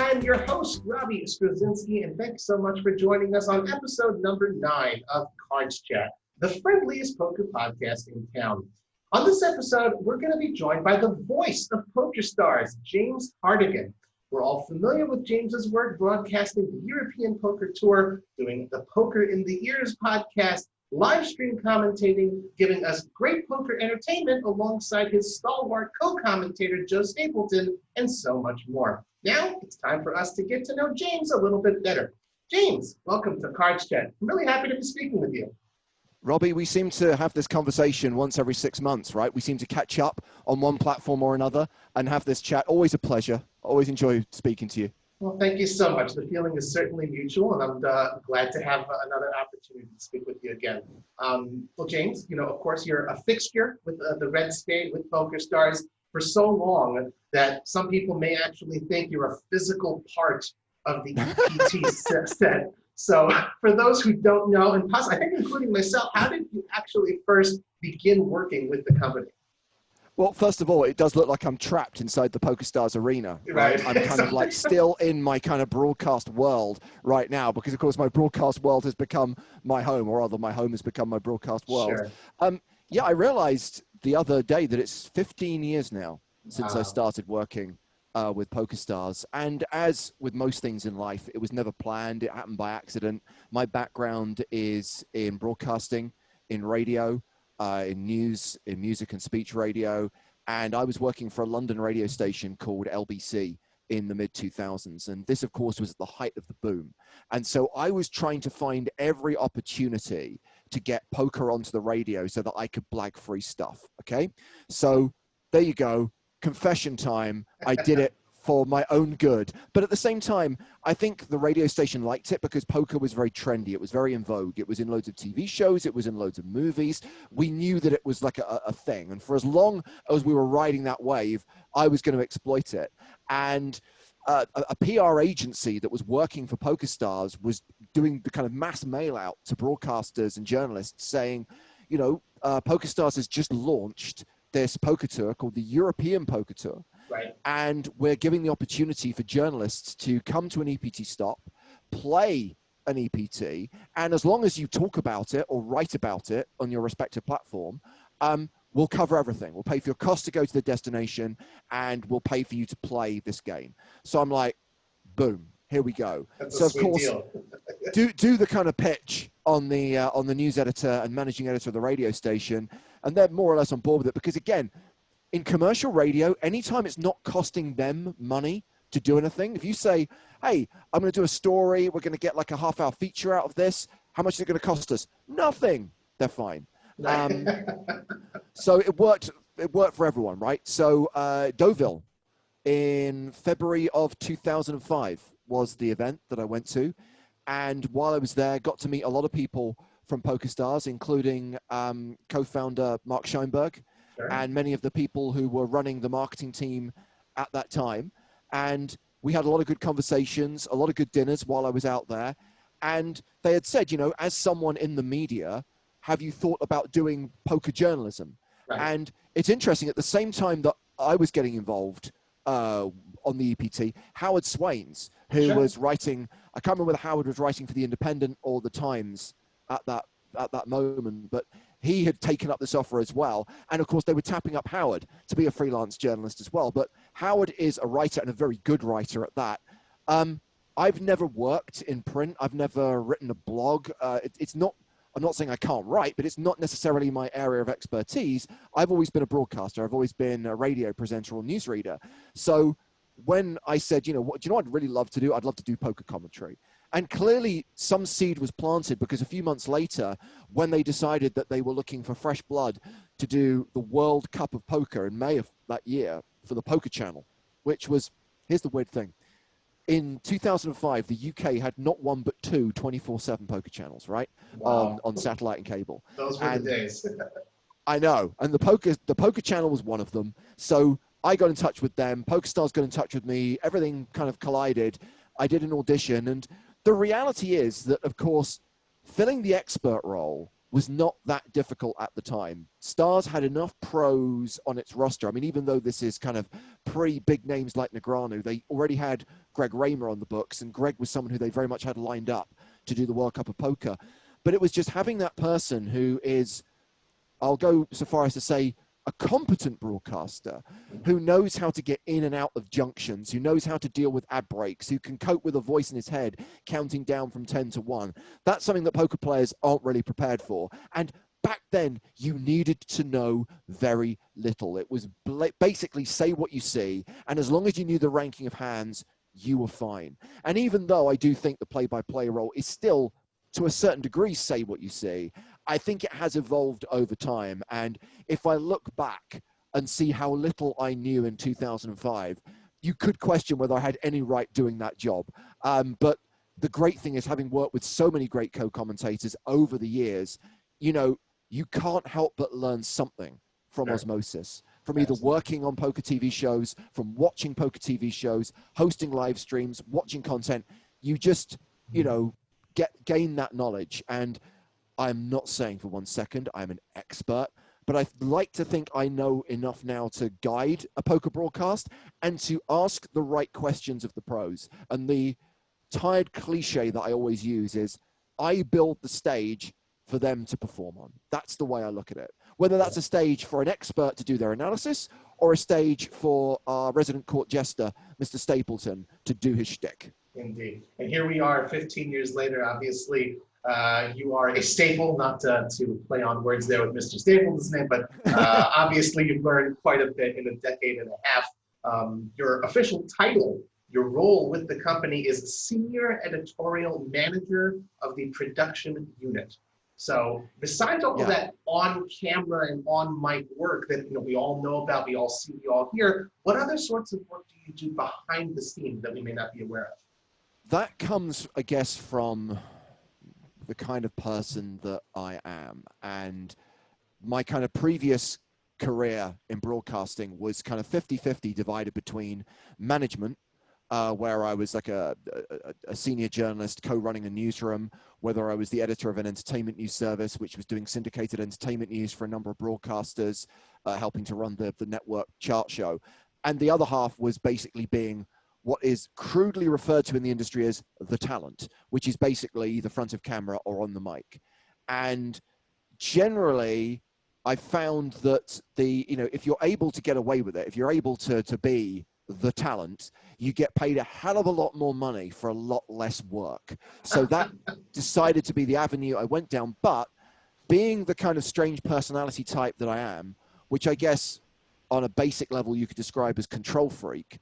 I'm your host, Robbie Strazynski, and thanks so much for joining us on episode number 9 of CardsChat, the friendliest poker podcast in town. On this episode, we're going to be joined by the voice of PokerStars, James Hartigan. We're all familiar with James's work broadcasting the European Poker Tour, doing the Poker in the Ears podcast, live stream commentating, giving us great poker entertainment alongside his stalwart co-commentator Joe Stapleton, and so much more. Now it's time for us to get to know James a little bit better. James, welcome to CardsChat. I'm really happy to be speaking with you. Robbie, we seem to have this conversation once every 6 months, right? We seem to catch up on one platform or another and have this chat. Always a pleasure. Always enjoy speaking to you. Well, thank you so much. The feeling is certainly mutual, and I'm glad to have another opportunity to speak with you again. Well, James, of course, you're a fixture with the Red State, with PokerStars for so long that some people may actually think you're a physical part of the EPT set. So for those who don't know, and possibly, I think including myself, how did you actually first begin working with the company? Well, first of all, it does look like I'm trapped inside the PokerStars arena, right? I'm kind of like still in my kind of broadcast world right now because, of course, my broadcast world has become my home, or rather my home has become my broadcast world. Sure. Yeah, I realized the other day that it's 15 years now since I started working with PokerStars. And as with most things in life, it was never planned. It happened by accident. My background is in broadcasting, in radio, in news, in music and speech radio. And I was working for a London radio station called LBC in the mid-2000s. And this, of course, was at the height of the boom. And so I was trying to find every opportunity to get poker onto the radio so that I could blag free stuff, okay? So there you go, confession time. I did it for my own good. But at the same time, I think the radio station liked it because poker was very trendy. It was very in vogue. It was in loads of TV shows. It was in loads of movies. We knew that it was like a thing. And for as long as we were riding that wave, I was going to exploit it. And a PR agency that was working for PokerStars was doing the kind of mass mail out to broadcasters and journalists saying, PokerStars has just launched this poker tour called the European Poker Tour. Right. And we're giving the opportunity for journalists to come to an EPT stop, play an EPT, and as long as you talk about it or write about it on your respective platform, we'll cover everything. We'll pay for your cost to go to the destination, and we'll pay for you to play this game. So I'm like, boom, here we go. That's so a of course, deal. do the kind of pitch on the news editor and managing editor of the radio station, and they're more or less on board with it because again, in commercial radio, anytime it's not costing them money to do anything, if you say, hey, I'm going to do a story, we're going to get like a half-hour feature out of this, how much is it going to cost us? Nothing. They're fine. So it worked for everyone, right? So Deauville in February of 2005 was the event that I went to. And while I was there, got to meet a lot of people from PokerStars, including co-founder Mark Scheinberg, and many of the people who were running the marketing team at that time. And we had a lot of good conversations, a lot of good dinners while I was out there. And they had said, as someone in the media, have you thought about doing poker journalism? Right. And it's interesting, at the same time that I was getting involved on the EPT, Howard Swains, who was writing, I can't remember whether Howard was writing for The Independent or The Times at that moment, but he had taken up this offer as well. And of course, they were tapping up Howard to be a freelance journalist as well. But Howard is a writer and a very good writer at that. I've never worked in print. I've never written a blog. I'm not saying I can't write, but it's not necessarily my area of expertise. I've always been a broadcaster. I've always been a radio presenter or newsreader. So when I said, do you know what I'd really love to do? I'd love to do poker commentary. And clearly some seed was planted because a few months later, when they decided that they were looking for fresh blood to do the World Cup of Poker in May of that year for the Poker Channel, which was, here's the weird thing. In 2005, the UK had not one but two 24/7 poker channels, right? Wow. On satellite and cable. Those were the days. I know. And the poker channel was one of them. So I got in touch with them. PokerStars got in touch with me. Everything kind of collided. I did an audition. And the reality is that, of course, filling the expert role was not that difficult at the time. Stars had enough pros on its roster. I mean, even though this is kind of pre-big names like Negreanu, they already had Greg Raymer on the books, and Greg was someone who they very much had lined up to do the World Cup of Poker. But it was just having that person who is, I'll go so far as to say, a competent broadcaster who knows how to get in and out of junctions, who knows how to deal with ad breaks, who can cope with a voice in his head counting down from 10 to 1. That's something that poker players aren't really prepared for. And back then, you needed to know very little. It was basically say what you see, and as long as you knew the ranking of hands, you were fine. And even though I do think the play-by-play role is still, to a certain degree, say what you see, I think it has evolved over time. And if I look back and see how little I knew in 2005, you could question whether I had any right doing that job. But the great thing is, having worked with so many great co-commentators over the years, you know, you can't help but learn something from osmosis, from either working on poker TV shows, from watching poker TV shows, hosting live streams, watching content. You just, you know, gain that knowledge. And I'm not saying for one second I'm an expert, but I like to think I know enough now to guide a poker broadcast and to ask the right questions of the pros. And the tired cliche that I always use is, I build the stage for them to perform on. That's the way I look at it. Whether that's a stage for an expert to do their analysis, or a stage for our resident court jester, Mr. Stapleton, to do his shtick. Indeed. And here we are 15 years later. Obviously, you are a staple, not to play on words there with Mr. Stapleton's name, but obviously you've learned quite a bit in a decade and a half. Your official title, your role with the company, is Senior Editorial Manager of the Production Unit. So besides all of that on-camera and on-mic work that we all know about, we all see, we all hear, what other sorts of work do you do behind the scenes that we may not be aware of? That comes, I guess, from the kind of person that I am. And my kind of previous career in broadcasting was kind of 50-50 divided between management, where I was like a senior journalist co-running a newsroom, whether I was the editor of an entertainment news service, which was doing syndicated entertainment news for a number of broadcasters, helping to run the network chart show. And the other half was basically being what is crudely referred to in the industry as the talent, which is basically either front of camera or on the mic. And generally, I found that if you're able to get away with it, if you're able to be the talent, you get paid a hell of a lot more money for a lot less work. So that decided to be the avenue I went down. But being the kind of strange personality type that I am, which I guess on a basic level you could describe as control freak,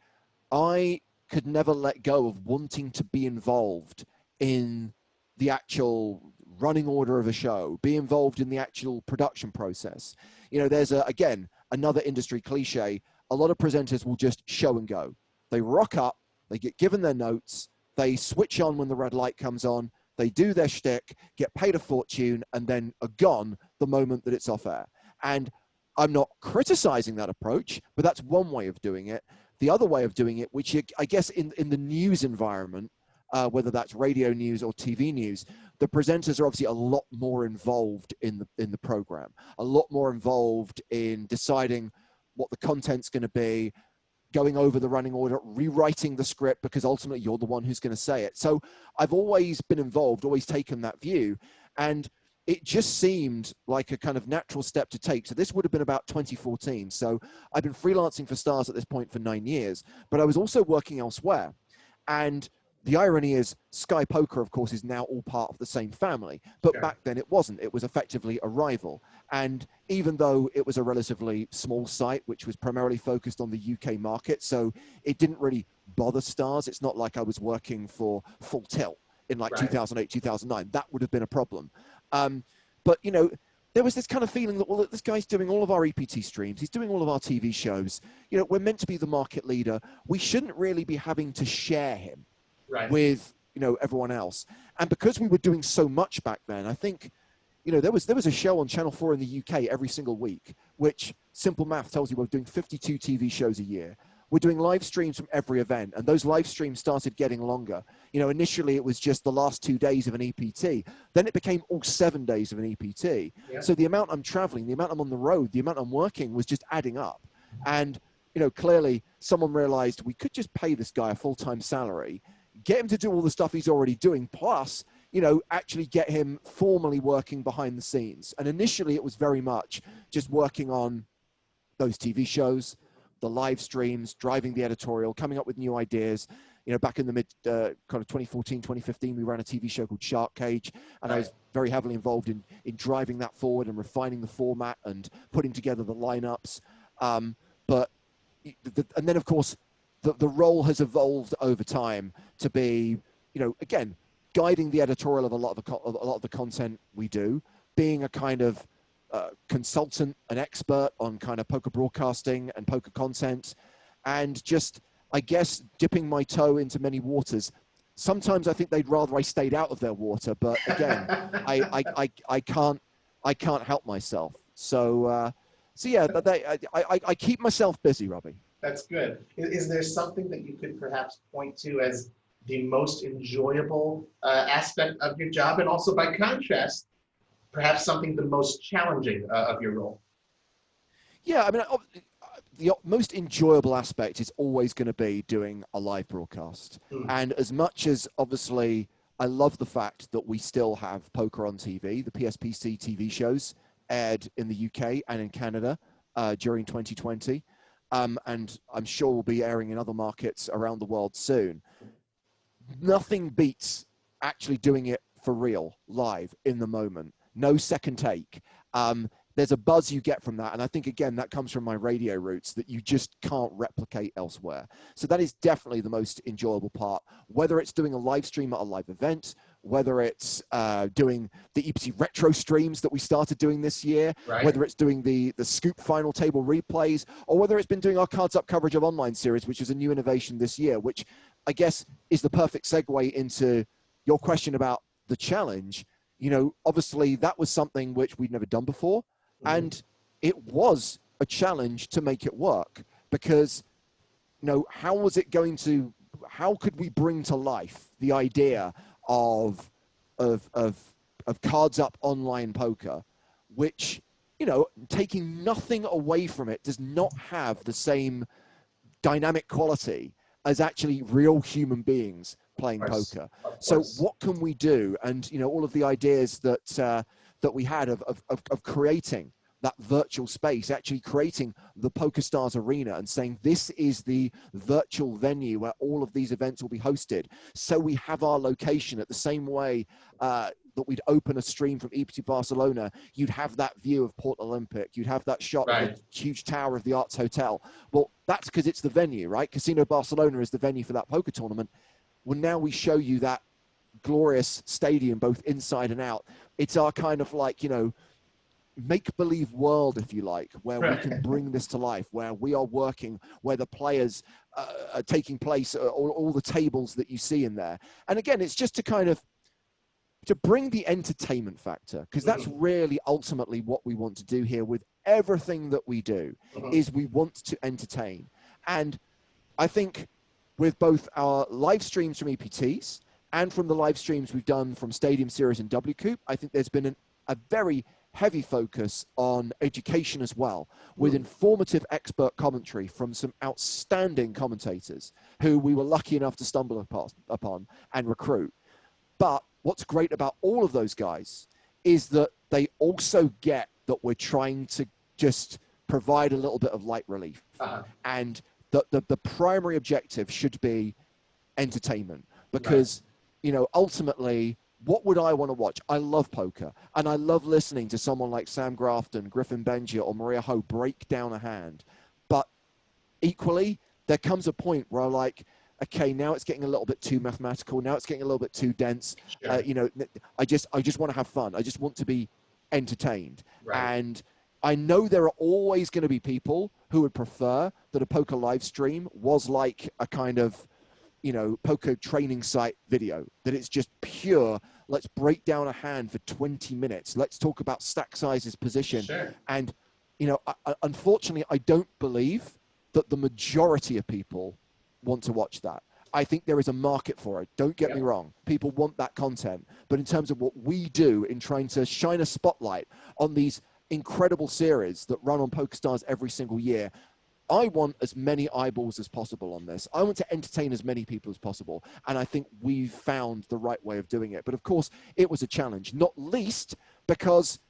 I could never let go of wanting to be involved in the actual running order of a show, be involved in the actual production process. There's again, another industry cliche. A lot of presenters will just show and go. They rock up, they get given their notes, they switch on when the red light comes on, they do their shtick, get paid a fortune, and then are gone the moment that it's off air. And I'm not criticizing that approach, but that's one way of doing it. The other way of doing it, which I guess in the news environment, whether that's radio news or TV news, the presenters are obviously a lot more involved in the program, a lot more involved in deciding what the content's going to be, going over the running order, rewriting the script, because ultimately you're the one who's going to say it. So I've always been involved, always taken that view, and it just seemed like a kind of natural step to take. So this would have been about 2014. So I've been freelancing for Stars at this point for 9 years, but I was also working elsewhere. And the irony is Sky Poker, of course, is now all part of the same family, but back then it wasn't. It was effectively a rival. And even though it was a relatively small site, which was primarily focused on the UK market, so it didn't really bother Stars. It's not like I was working for Full Tilt in like 2008, 2009. That would have been a problem. But, there was this kind of feeling that, well, this guy's doing all of our EPT streams. He's doing all of our TV shows. We're meant to be the market leader. We shouldn't really be having to share him with, everyone else. And because we were doing so much back then, I think, there was a show on Channel 4 in the UK every single week, which simple math tells you we're doing 52 TV shows a year. we're doing live streams from every event, and those live streams started getting longer. You know, initially it was just the last 2 days of an EPT. Then it became all 7 days of an EPT. Yeah. So the amount I'm traveling, the amount I'm on the road, the amount I'm working was just adding up. And, you know, clearly someone realized we could just pay this guy a full-time salary, get him to do all the stuff he's already doing, plus, you know, actually get him formally working behind the scenes. And initially it was very much just working on those TV shows, the live streams, driving the editorial, coming up with new ideas. You know, back in the mid kind of 2014, 2015, we ran a TV show called Shark Cage, and I was very heavily involved in driving that forward and refining the format and putting together the lineups. And then of course, the role has evolved over time to be, you know, again, guiding the editorial of a lot of the content we do, being a kind of consultant, an expert on kind of poker broadcasting and poker content, and just, I guess, dipping my toe into many waters. Sometimes I think they'd rather I stayed out of their water, but again, I can't help myself. So yeah, I keep myself busy, Robbie. That's good. Is there something that you could perhaps point to as the most enjoyable aspect of your job, and also by contrast, perhaps something the most challenging of your role? Yeah, I mean, the most enjoyable aspect is always going to be doing a live broadcast. And as much as obviously I love the fact that we still have poker on TV, the PSPC TV shows aired in the UK and in Canada during 2020. And I'm sure will be airing in other markets around the world soon. Nothing beats actually doing it for real, live, in the moment. No second take. There's a buzz you get from that. And I think, again, that comes from my radio roots that you just can't replicate elsewhere. So that is definitely the most enjoyable part, whether it's doing a live stream at a live event, whether it's doing the EPT retro streams that we started doing this year, whether it's doing the Scoop final table replays, or whether it's been doing our Cards Up coverage of online series, which is a new innovation this year, which I guess is the perfect segue into your question about the challenge. You know, obviously that was something which we'd never done before. And it was a challenge to make it work, because, you know, how could we bring to life the idea of Cards Up online poker, which, you know, taking nothing away from it, does not have the same dynamic quality as actually real human beings playing poker. So what can we do? And, you know, all of the ideas that we had of creating that virtual space, actually creating the PokerStars arena and saying this is the virtual venue where all of these events will be hosted. So we have our location at the same way that we'd open a stream from EPT Barcelona. You'd have that view of Port Olympic. You'd have that shot of the huge tower of the Arts Hotel. Well, that's because it's the venue, right? Casino Barcelona is the venue for that poker tournament. Well, now we show you that glorious stadium, both inside and out. It's our kind of like, you know, make-believe world, if you like, where we can bring this to life, where we are working, where the players are taking place, all the tables that you see in there. And again, it's just to kind of, to bring the entertainment factor, because that's really ultimately what we want to do here with everything that we do, is we want to entertain. And I think with both our live streams from EPTs and from the live streams we've done from Stadium Series and WCOOP, I think there's been a very heavy focus on education as well, with informative expert commentary from some outstanding commentators who we were lucky enough to stumble upon and recruit. But what's great about all of those guys is that they also get that we're trying to just provide a little bit of light relief. And the primary objective should be entertainment, because, you know, ultimately, what would I want to watch? I love poker, and I love listening to someone like Sam Grafton, Griffin Benji, or Maria Ho break down a hand. But equally, there comes a point where I'm like, okay, now it's getting a little bit too mathematical. Now it's getting a little bit too dense. You know, I just want to have fun. I just want to be entertained. And I know there are always going to be people who would prefer that a poker live stream was like a kind of, you know, poker training site video, that it's just pure, let's break down a hand for 20 minutes. Let's talk about stack sizes, position. And, you know, unfortunately, I don't believe that the majority of people want to watch that. I think there is a market for it. Don't get me wrong. People want that content. But in terms of what we do in trying to shine a spotlight on these incredible series that run on PokerStars every single year, I want as many eyeballs as possible on this. I want to entertain as many people as possible. And I think we've found the right way of doing it. But of course, it was a challenge, not least because,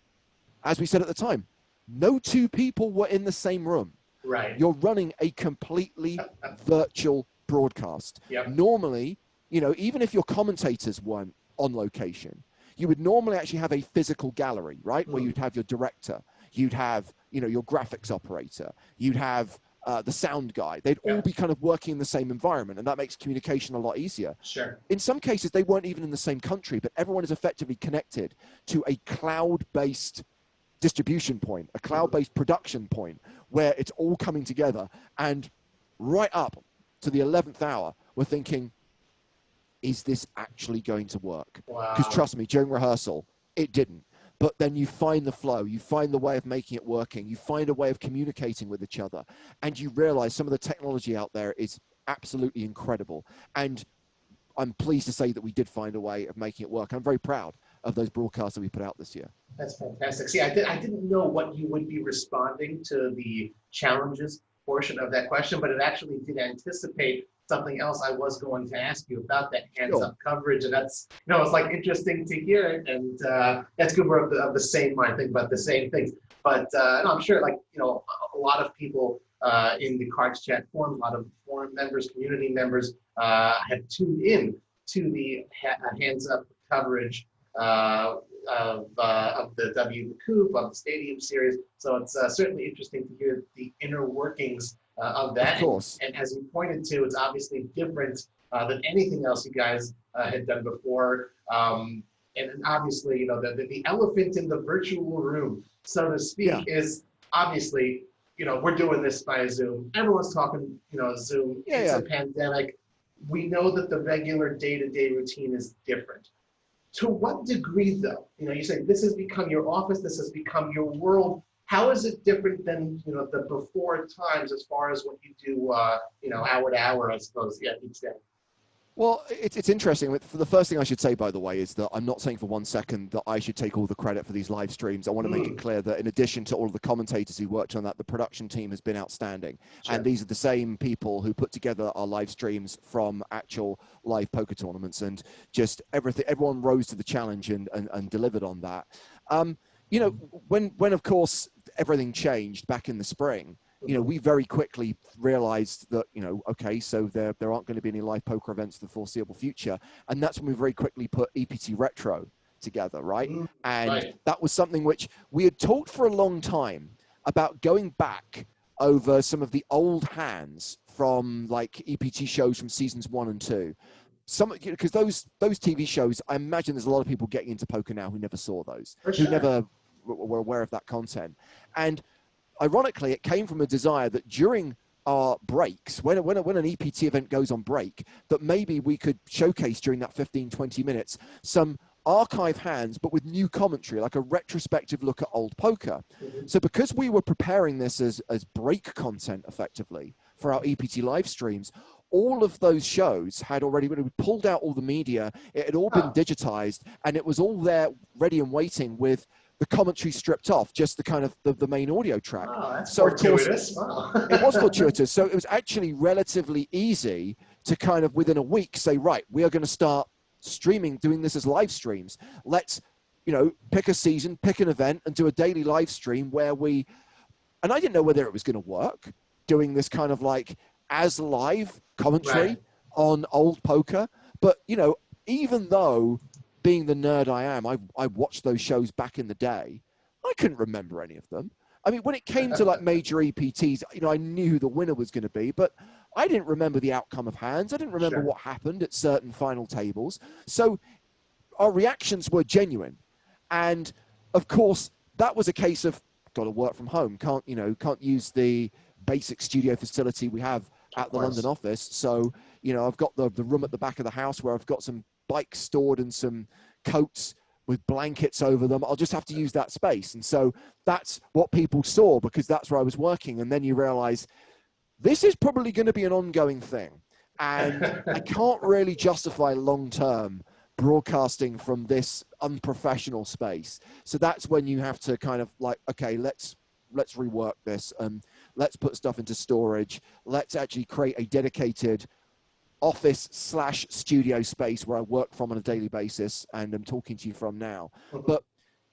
as we said at the time, no two people were in the same room. Right. You're running a completely virtual broadcast. Normally, you know, even if your commentators weren't on location, you would normally actually have a physical gallery, right? Where you'd have your director, you'd have, you know, your graphics operator, you'd have the sound guy. They'd all be kind of working in the same environment, and that makes communication a lot easier. Sure. In some cases, they weren't even in the same country, but everyone is effectively connected to a cloud-based distribution point, a cloud-based production point, where it's all coming together. And right up to the 11th hour, we're thinking, is this actually going to work? Because trust me, during rehearsal, it didn't. But then you find the flow, you find the way of making it working, you find a way of communicating with each other, and you realize some of the technology out there is absolutely incredible. And I'm pleased to say that we did find a way of making it work. I'm very proud of those broadcasts that we put out this year. That's fantastic. See, I didn't know what you would be responding to the challenges portion of that question, but it actually did anticipate something else I was going to ask you about, that hands-up coverage, and that's, you know, it's like interesting to hear it, and that's good. We're of the same mind, think about the same things. But and I'm sure, like, you know, a lot of people in the CardsChat forum, a lot of forum members, community members have tuned in to the hands-up coverage of the W Coup, of the Stadium Series. So it's certainly interesting to hear the inner workings of that. Of course. And as you pointed to, it's obviously different than anything else you guys had done before. And obviously, you know, the elephant in the virtual room, so to speak, is obviously, you know, we're doing this via Zoom. Everyone's talking, you know, Zoom. It's a pandemic. We know that the regular day-to-day routine is different. To what degree, though? You know, you say this has become your office, this has become your world. How is it different than, you know, the before times as far as what you do, you know, hour to hour, I suppose, each day? Well, it's interesting. The first thing I should say, by the way, is that I'm not saying for one second that I should take all the credit for these live streams. I want to make it clear that in addition to all of the commentators who worked on that, the production team has been outstanding. Sure. And these are the same people who put together our live streams from actual live poker tournaments, and just everyone rose to the challenge and delivered on that. You know, when of course everything changed back in the spring, you know, we very quickly realized that, you know, okay, so there aren't going to be any live poker events for the foreseeable future. And that's when we very quickly put EPT Retro together, right? And that was something which we had talked for a long time about, going back over some of the old hands from like EPT shows from seasons 1 and 2. Because those TV shows, I imagine there's a lot of people getting into poker now who never saw those, who never were aware of that content. And ironically, it came from a desire that during our breaks, when an EPT event goes on break, that maybe we could showcase during that 15, 20 minutes some archive hands, but with new commentary, like a retrospective look at old poker. So because we were preparing this as break content effectively for our EPT live streams, all of those shows had already been pulled out, all the media, it had all been digitized, and it was all there ready and waiting with the commentary stripped off, just the kind of the main audio track. Oh, that's so fortuitous. It was fortuitous. So it was actually relatively easy to kind of within a week say, right, we are going to start streaming, doing this as live streams. Let's, you know, pick a season, pick an event, and do a daily live stream where and I didn't know whether it was going to work, doing this kind of like as live commentary on old poker. But, you know, even though being the nerd I am, I watched those shows back in the day, I couldn't remember any of them. I mean, when it came to like major EPTs, you know, I knew who the winner was going to be, but I didn't remember the outcome of hands. I didn't remember what happened at certain final tables. So our reactions were genuine. And of course, that was a case of got to work from home. Can't use the basic studio facility we have at the London office. So, you know, I've got the room at the back of the house where I've got some bikes stored and some coats with blankets over them. I'll just have to use that space. And so that's what people saw, because that's where I was working. And then you realize this is probably going to be an ongoing thing. And I can't really justify long-term broadcasting from this unprofessional space. So that's when you have to kind of like, okay, let's rework this. Let's put stuff into storage. Let's actually create a dedicated office/studio space where I work from on a daily basis and I'm talking to you from now. But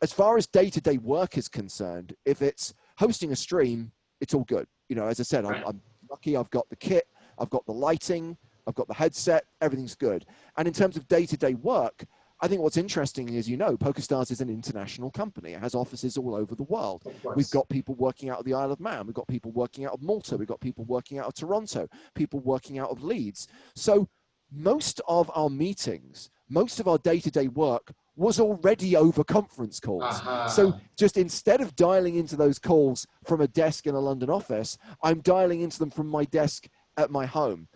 as far as day-to-day work is concerned, if it's hosting a stream, it's all good. You know, as I said, I'm lucky. I've got the kit, I've got the lighting, I've got the headset, everything's good. And in terms of day-to-day work, I think what's interesting is, you know, PokerStars is an international company. It has offices all over the world. We've got people working out of the Isle of Man. We've got people working out of Malta. We've got people working out of Toronto, people working out of Leeds. So most of our meetings, most of our day-to-day work was already over conference calls. So just instead of dialing into those calls from a desk in a London office, I'm dialing into them from my desk at my home.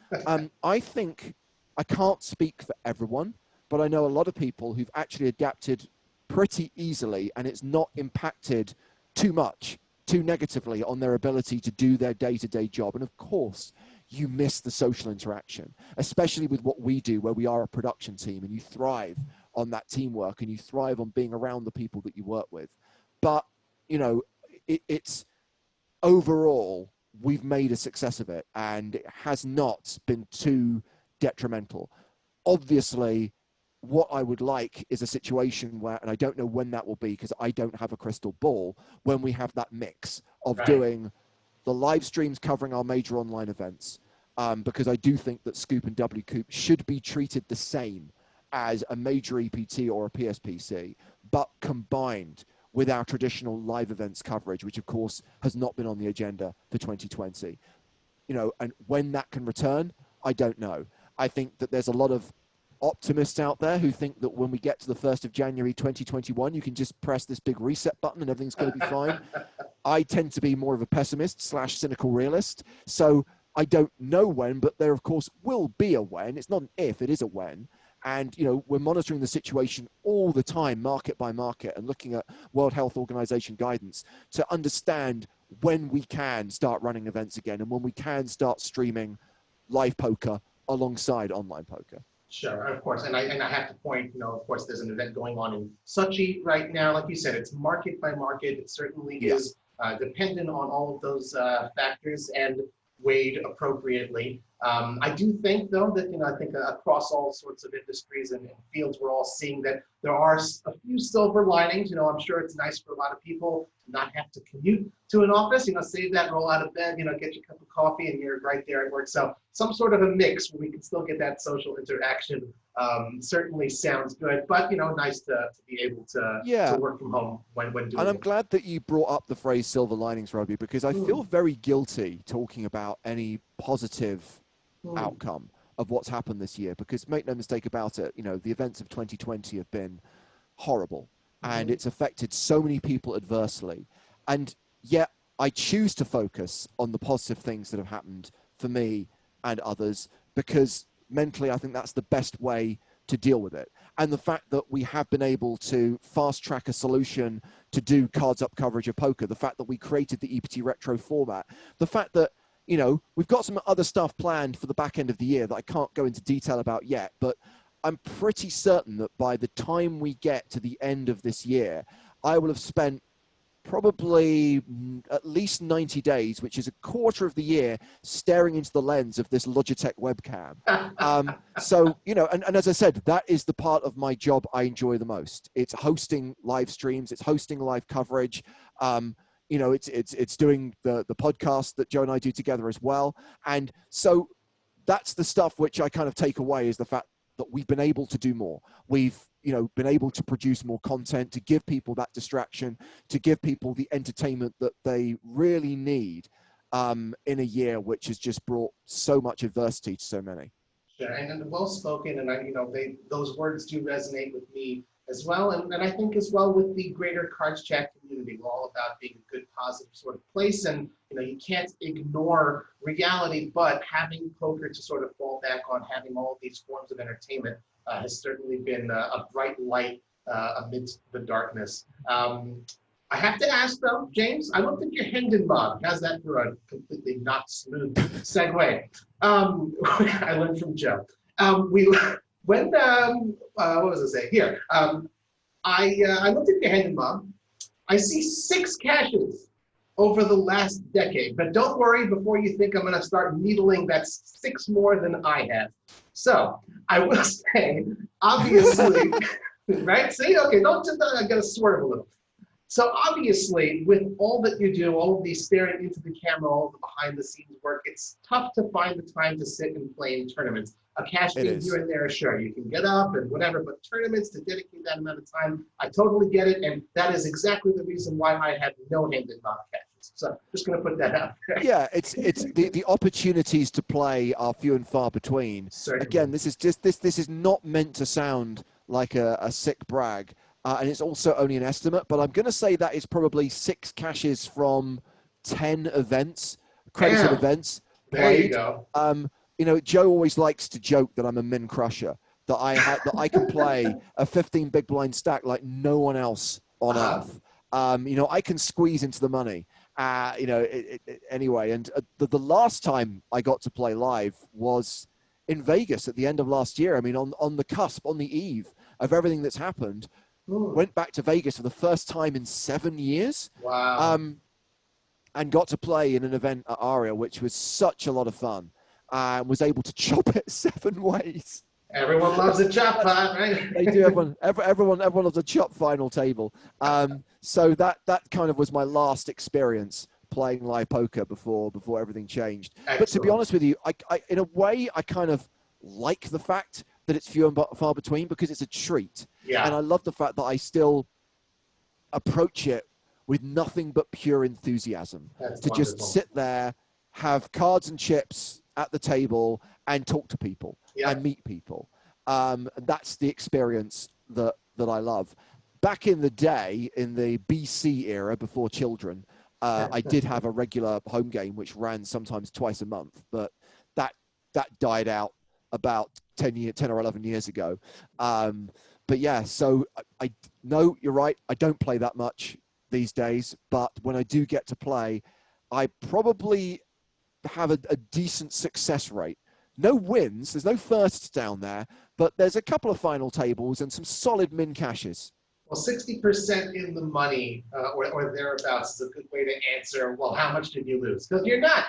I think, I can't speak for everyone, but I know a lot of people who've actually adapted pretty easily, and it's not impacted too much, too negatively on their ability to do their day-to-day job. And of course, you miss the social interaction, especially with what we do, where we are a production team, and you thrive on that teamwork and you thrive on being around the people that you work with. But, you know, it's overall, we've made a success of it, and it has not been too detrimental. Obviously, what I would like is a situation where, and I don't know when that will be because I don't have a crystal ball, when we have that mix of doing the live streams covering our major online events, because I do think that Scoop and W Coop should be treated the same as a major EPT or a PSPC, but combined with our traditional live events coverage, which of course has not been on the agenda for 2020. You know, and when that can return, I don't know. I think that there's a lot of optimists out there who think that when we get to the 1st of January 2021, you can just press this big reset button and everything's going to be fine. I tend to be more of a pessimist/cynical realist. So I don't know when, but there of course will be a when. It's not an if, it is a when. And, you know, we're monitoring the situation all the time, market by market, and looking at World Health Organization guidance to understand when we can start running events again and when we can start streaming live poker alongside online poker. Sure, of course, and I have to point, you know, of course, there's an event going on in Sochi right now. Like you said, it's market by market. It certainly is dependent on all of those factors and weighed appropriately. I do think, though, that, you know, I think across all sorts of industries and fields, we're all seeing that there are a few silver linings. You know, I'm sure it's nice for a lot of people to not have to commute to an office, you know, save that, roll out of bed, you know, get your cup of coffee and you're right there at work. So some sort of a mix where we can still get that social interaction certainly sounds good, but, you know, nice to be able to work from home when doing it. And I'm glad that you brought up the phrase silver linings, Robbie, because I feel very guilty talking about any positive outcome of what's happened this year, because make no mistake about it, you know, the events of 2020 have been horrible and it's affected so many people adversely. And yet I choose to focus on the positive things that have happened for me and others, because mentally I think that's the best way to deal with it. And the fact that we have been able to fast track a solution to do cards up coverage of poker, the fact that we created the EPT retro format, the fact that, you know, we've got some other stuff planned for the back end of the year that I can't go into detail about yet, but I'm pretty certain that by the time we get to the end of this year, I will have spent probably at least 90 days, which is a quarter of the year, staring into the lens of this Logitech webcam. So, you know, and as I said, that is the part of my job I enjoy the most. It's hosting live streams, it's hosting live coverage. You know, it's doing the podcast that Joe and I do together as well. And so that's the stuff which I kind of take away, is the fact that we've been able to do more. We've, you know, been able to produce more content, to give people that distraction, to give people the entertainment that they really need in a year which has just brought so much adversity to so many. Sure, and well spoken, and you know, those words do resonate with me as well, and I think as well with the greater CardsChat community. We're all about being a good, positive sort of place, and you know, you can't ignore reality, but having poker to sort of fall back on, having all of these forms of entertainment has certainly been a bright light amidst the darkness. I have to ask though, James, I looked at your Hendon mug. How's that for a completely not smooth segue? I learned from Joe. We when what was I saying? Here, I looked at your Hendon mug. I see 6 caches over the last decade, but don't worry. Before you think I'm going to start needling, that's 6 more than I have. So I will say, obviously, right? See, okay, don't I got to swerve a little. So obviously, with all that you do, all of these staring into the camera, all of the behind-the-scenes work, it's tough to find the time to sit and play in tournaments. A cash game here and there, sure, you can get up and whatever, but tournaments to dedicate that amount of time, I totally get it, and that is exactly the reason why I have no Hendon mug caches. So just going to put that out there. Yeah, it's the opportunities to play are few and far between. Certainly. Again, this is not meant to sound like a sick brag. And it's also only an estimate, but I'm going to say that is probably 6 caches from 10 events, credited events played. There you go. Joe always likes to joke that I'm a min crusher, that I can play a 15 big blind stack like no one else on earth. I can squeeze into the money. Anyway, and the last time I got to play live was in Vegas at the end of last year. I mean, on the cusp, on the eve of everything that's happened. Went back to Vegas for the first time in 7 years. Wow. And got to play in an event at Aria, which was such a lot of fun. Was able to chop it 7 ways. Everyone loves a chop pot, right? They do. Everyone loves a chop final table. So that kind of was my last experience playing live poker before everything changed. Excellent. But to be honest with you, I in a way I kind of like the fact that it's few and far between because it's a treat. Yeah. And I love the fact that I still approach it with nothing but pure enthusiasm. That's to wonderful. Just sit there, have cards and chips at the table and talk to people and meet people. That's the experience that I love. Back in the day, in the BC era, before children, I did have a regular home game, which ran sometimes twice a month, but that died out about 10 or 11 years ago. But yeah, so I know you're right. I don't play that much these days, but when I do get to play, I probably have a decent success rate. No wins, there's no firsts down there, but there's a couple of final tables and some solid min caches. Well, 60% in the money or thereabouts is a good way to answer, well, how much did you lose? Because you're not.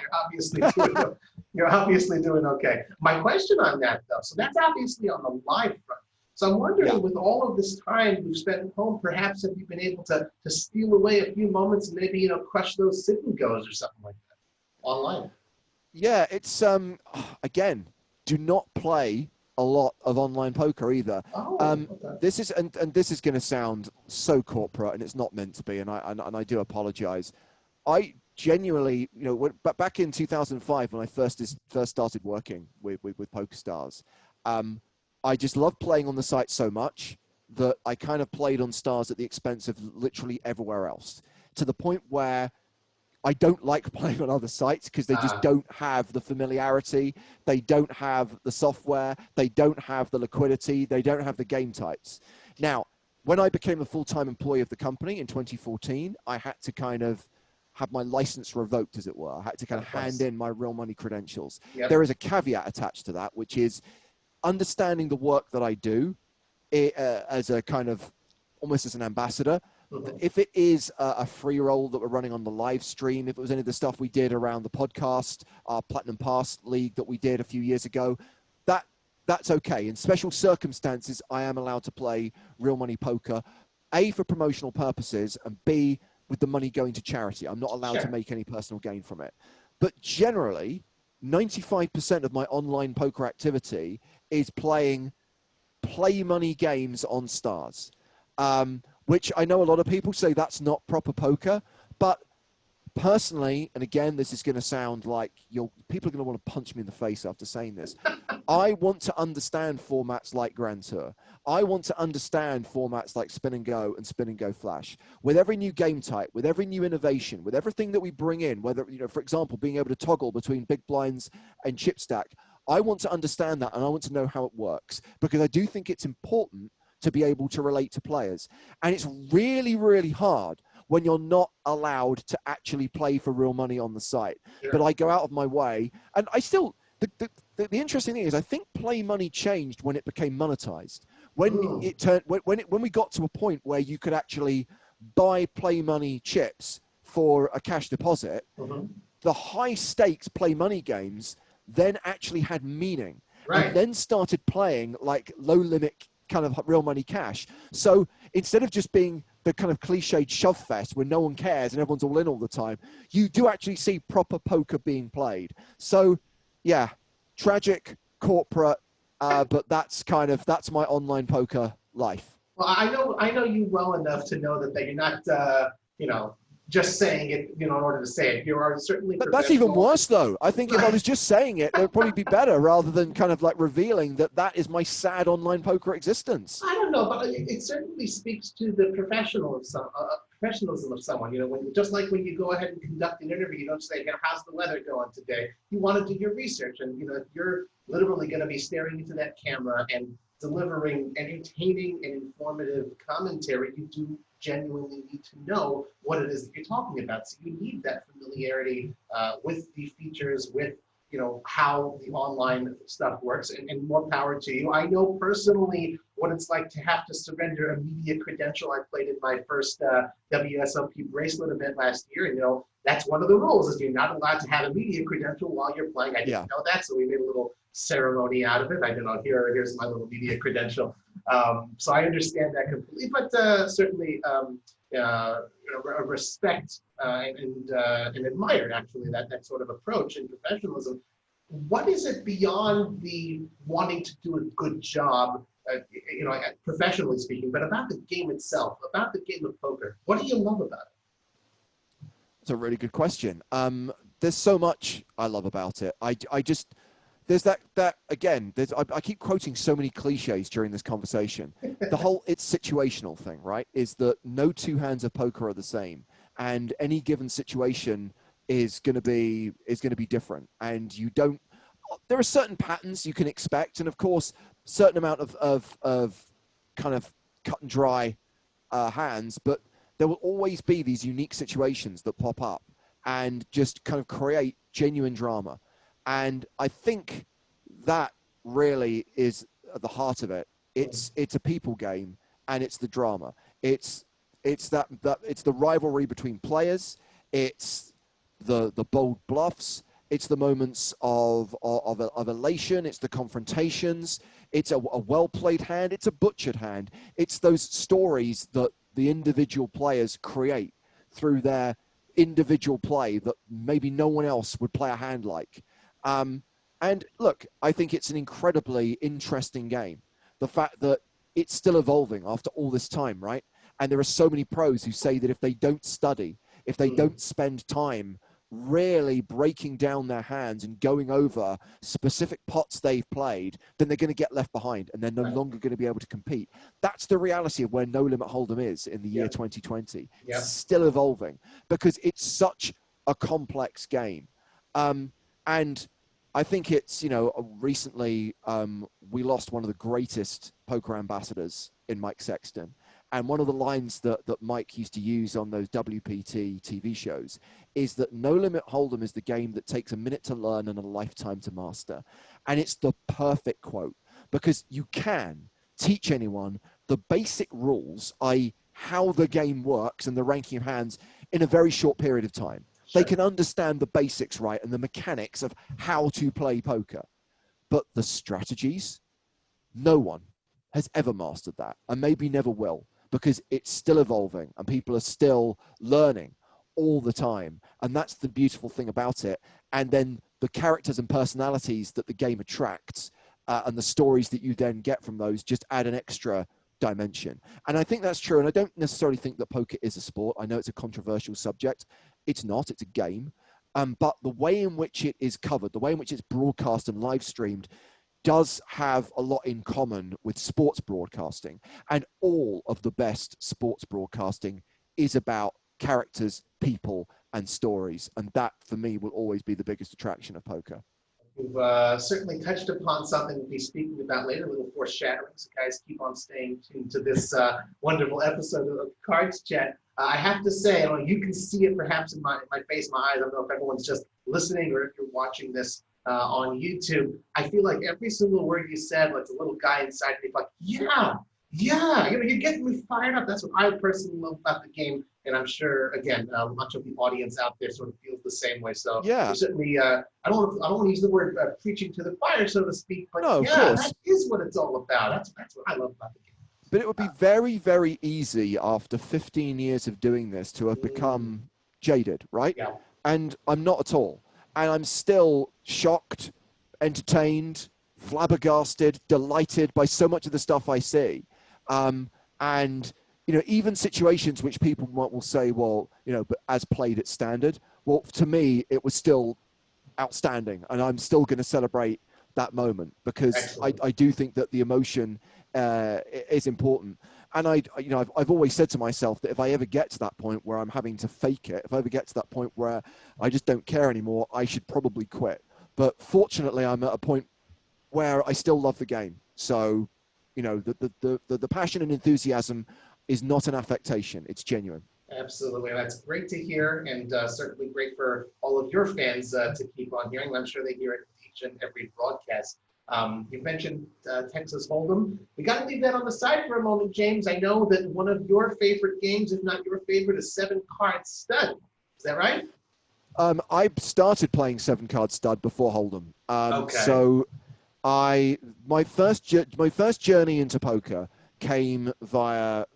You're obviously doing okay. My question on that, though, so that's obviously on the live front. So I'm wondering, with all of this time you've spent at home, perhaps have you been able to steal away a few moments and maybe, crush those sit and goes or something like that online? Yeah, it's, again, do not play a lot of online poker either. Okay. This is and this is going to sound so corporate, and it's not meant to be, and I do apologize. I genuinely, but back in 2005 when I first started working with PokerStars, I just loved playing on the site so much that I kind of played on stars at the expense of literally everywhere else, to the point where I don't like playing on other sites because they just don't have the familiarity. They don't have the software. They don't have the liquidity. They don't have the game types. Now, when I became a full-time employee of the company in 2014, I had to kind of have my license revoked, as it were. I had to kind of hand in my real money credentials. Yep. There is a caveat attached to that, which is understanding the work that I do as a kind of, almost as an ambassador. If it is a free roll that we're running on the live stream, if it was any of the stuff we did around the podcast, our Platinum Pass League that we did a few years ago, that's okay. In special circumstances, I am allowed to play real money poker, A, for promotional purposes, and B, with the money going to charity. I'm not allowed to make any personal gain from it. But generally, 95% of my online poker activity is playing play money games on stars. Which I know a lot of people say that's not proper poker, but personally, and again, this is going to sound like people are going to want to punch me in the face after saying this. I want to understand formats like Grand Tour. I want to understand formats like Spin and Go and Spin and Go Flash. With every new game type, with every new innovation, with everything that we bring in, whether, for example, being able to toggle between big blinds and chip stack, I want to understand that and I want to know how it works, because I do think it's important to be able to relate to players. And it's really, really hard when you're not allowed to actually play for real money on the site. Sure. But I go out of my way, and I still, the interesting thing is, I think play money changed when it became monetized. When it turned, when we got to a point where you could actually buy play money chips for a cash deposit, the high stakes play money games then actually had meaning, and then started playing like low limit kind of real money cash. So instead of just being the kind of cliched shove fest where no one cares and everyone's all in all the time, you do actually see proper poker being played. So yeah, tragic, corporate, but that's my online poker life. Well, I know you well enough to know that you're not, just saying it, in order to say it. You are certainly. But that's even worse, though. I think if I was just saying it, it would probably be better rather than kind of like revealing that is my sad online poker existence. I don't know, but it certainly speaks to the professionalism of someone. Just like when you go ahead and conduct an interview, you don't say, how's the weather going today? You want to do your research, and if you're literally going to be staring into that camera and delivering entertaining and informative commentary, you do genuinely need to know what it is that you're talking about. So you need that familiarity with the features, with how the online stuff works, and more power to you. I know personally what it's like to have to surrender a media credential. I played in my first WSOP bracelet event last year, and that's one of the rules is you're not allowed to have a media credential while you're playing. I didn't know that, so we made a little ceremony out of it. I didn't know, here's my little media credential. So I understand that completely, but certainly respect and admire actually that sort of approach and professionalism. What is it beyond the wanting to do a good job, professionally speaking, but about the game itself, about the game of poker? What do you love about it? That's a really good question. There's so much I love about it. I just there's that again. I keep quoting so many cliches during this conversation. The whole it's situational thing, right? Is that no two hands of poker are the same, and any given situation is going to be different, and you don't. There are certain patterns you can expect, and of course, certain amount of kind of cut and dry hands, but there will always be these unique situations that pop up and just kind of create genuine drama. And I think that really is at the heart of it. It's a people game, and it's the drama. It's the rivalry between players. It's the bold bluffs. It's the moments of elation. It's the confrontations. It's a well-played hand. It's a butchered hand. It's those stories that the individual players create through their individual play that maybe no one else would play a hand like. And look, I think it's an incredibly interesting game. The fact that it's still evolving after all this time, right? And there are so many pros who say that if they don't study, if they don't spend time really breaking down their hands and going over specific pots they've played, then they're going to get left behind and they're no longer going to be able to compete. That's the reality of where No Limit Hold'em is in the year 2020. It's still evolving because it's such a complex game. And I think it's, recently we lost one of the greatest poker ambassadors in Mike Sexton. And one of the lines that Mike used to use on those WPT TV shows is that No Limit Hold'em is the game that takes a minute to learn and a lifetime to master. And it's the perfect quote because you can teach anyone the basic rules, i.e. how the game works and the ranking of hands in a very short period of time. They can understand the basics, right, and the mechanics of how to play poker. But the strategies, no one has ever mastered that and maybe never will because it's still evolving and people are still learning all the time. And that's the beautiful thing about it. And then the characters and personalities that the game attracts and the stories that you then get from those just add an extra dimension. And I think that's true. And I don't necessarily think that poker is a sport. I know it's a controversial subject. It's not, it's a game. But the way in which it is covered, the way in which it's broadcast and live streamed does have a lot in common with sports broadcasting. And all of the best sports broadcasting is about characters, people, and stories. And that, for me, will always be the biggest attraction of poker. We've certainly touched upon something we'll be speaking about later, a little foreshadowing. So guys, keep on staying tuned to this wonderful episode of Cards Chat. I have to say, you can see it perhaps in my face, my eyes. I don't know if everyone's just listening or if you're watching this on YouTube. I feel like every single word you said, like the little guy inside me, like, yeah, you're getting me fired up. That's what I personally love about the game. And I'm sure, again, much of the audience out there sort of feels the same way. So Yeah. certainly, I don't want to use the word preaching to the choir, so to speak, but No, of yeah, course. that is what it's all about. That's what I love about the game. But it would be very, very easy after 15 years of doing this to have become jaded, right? Yeah. And I'm not at all. And I'm still shocked, entertained, flabbergasted, delighted by so much of the stuff I see. And even situations which people will say, well, but as played at standard, well, to me, it was still outstanding. And I'm still going to celebrate that moment because I do think that the emotion is important. And I've always said to myself that if I ever get to that point where I'm having to fake it, if I ever get to that point where I just don't care anymore, I should probably quit. But fortunately, I'm at a point where I still love the game. So, the passion and enthusiasm is not an affectation. It's genuine. Absolutely. That's great to hear, and certainly great for all of your fans to keep on hearing. I'm sure they hear it each and every broadcast. You mentioned Texas Hold'em. We got to leave that on the side for a moment, James. I know that one of your favorite games, if not your favorite, is 7-Card Stud. Is that right? I started playing 7-Card Stud before Hold'em. Okay. So my first journey into poker came via,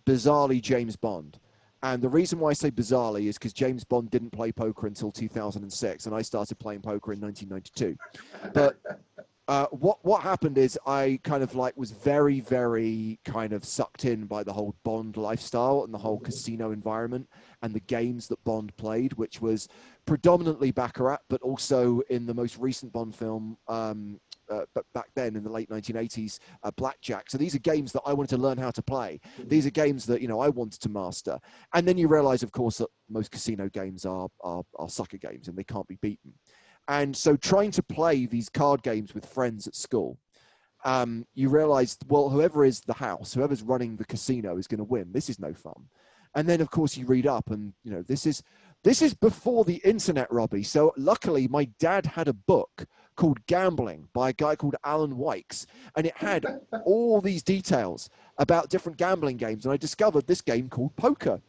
bizarrely, James Bond. And the reason why I say bizarrely is because James Bond didn't play poker until 2006, and I started playing poker in 1992. But what happened is I kind of was very, very kind of sucked in by the whole Bond lifestyle and the whole casino environment and the games that Bond played, which was predominantly Baccarat, but also in the most recent Bond film, but back then in the late 1980s, Blackjack. So these are games that I wanted to learn how to play. These are games that, I wanted to master. And then you realize, of course, that most casino games are sucker games and they can't be beaten. And so trying to play these card games with friends at school, you realize, well, whoever is the house, whoever's running the casino is going to win. This is no fun. And then, of course, you read up and, this is before the internet, Robbie. So luckily, my dad had a book called Gambling by a guy called Alan Wykes. And it had all these details about different gambling games. And I discovered this game called poker.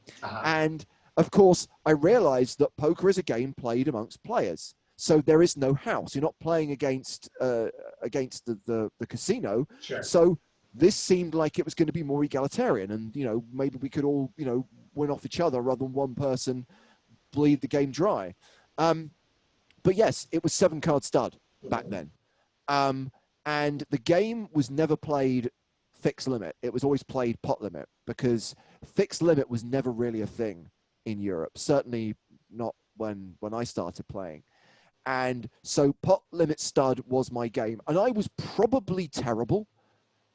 And, of course, I realized that poker is a game played amongst players. So there is no house. You're not playing against the casino. Sure. So this seemed like it was going to be more egalitarian, and maybe we could all win off each other rather than one person bleed the game dry. But yes, it was 7-Card Stud back then, and the game was never played fixed limit. It was always played pot limit because fixed limit was never really a thing in Europe. Certainly not when I started playing. And so pot limit stud was my game. And I was probably terrible,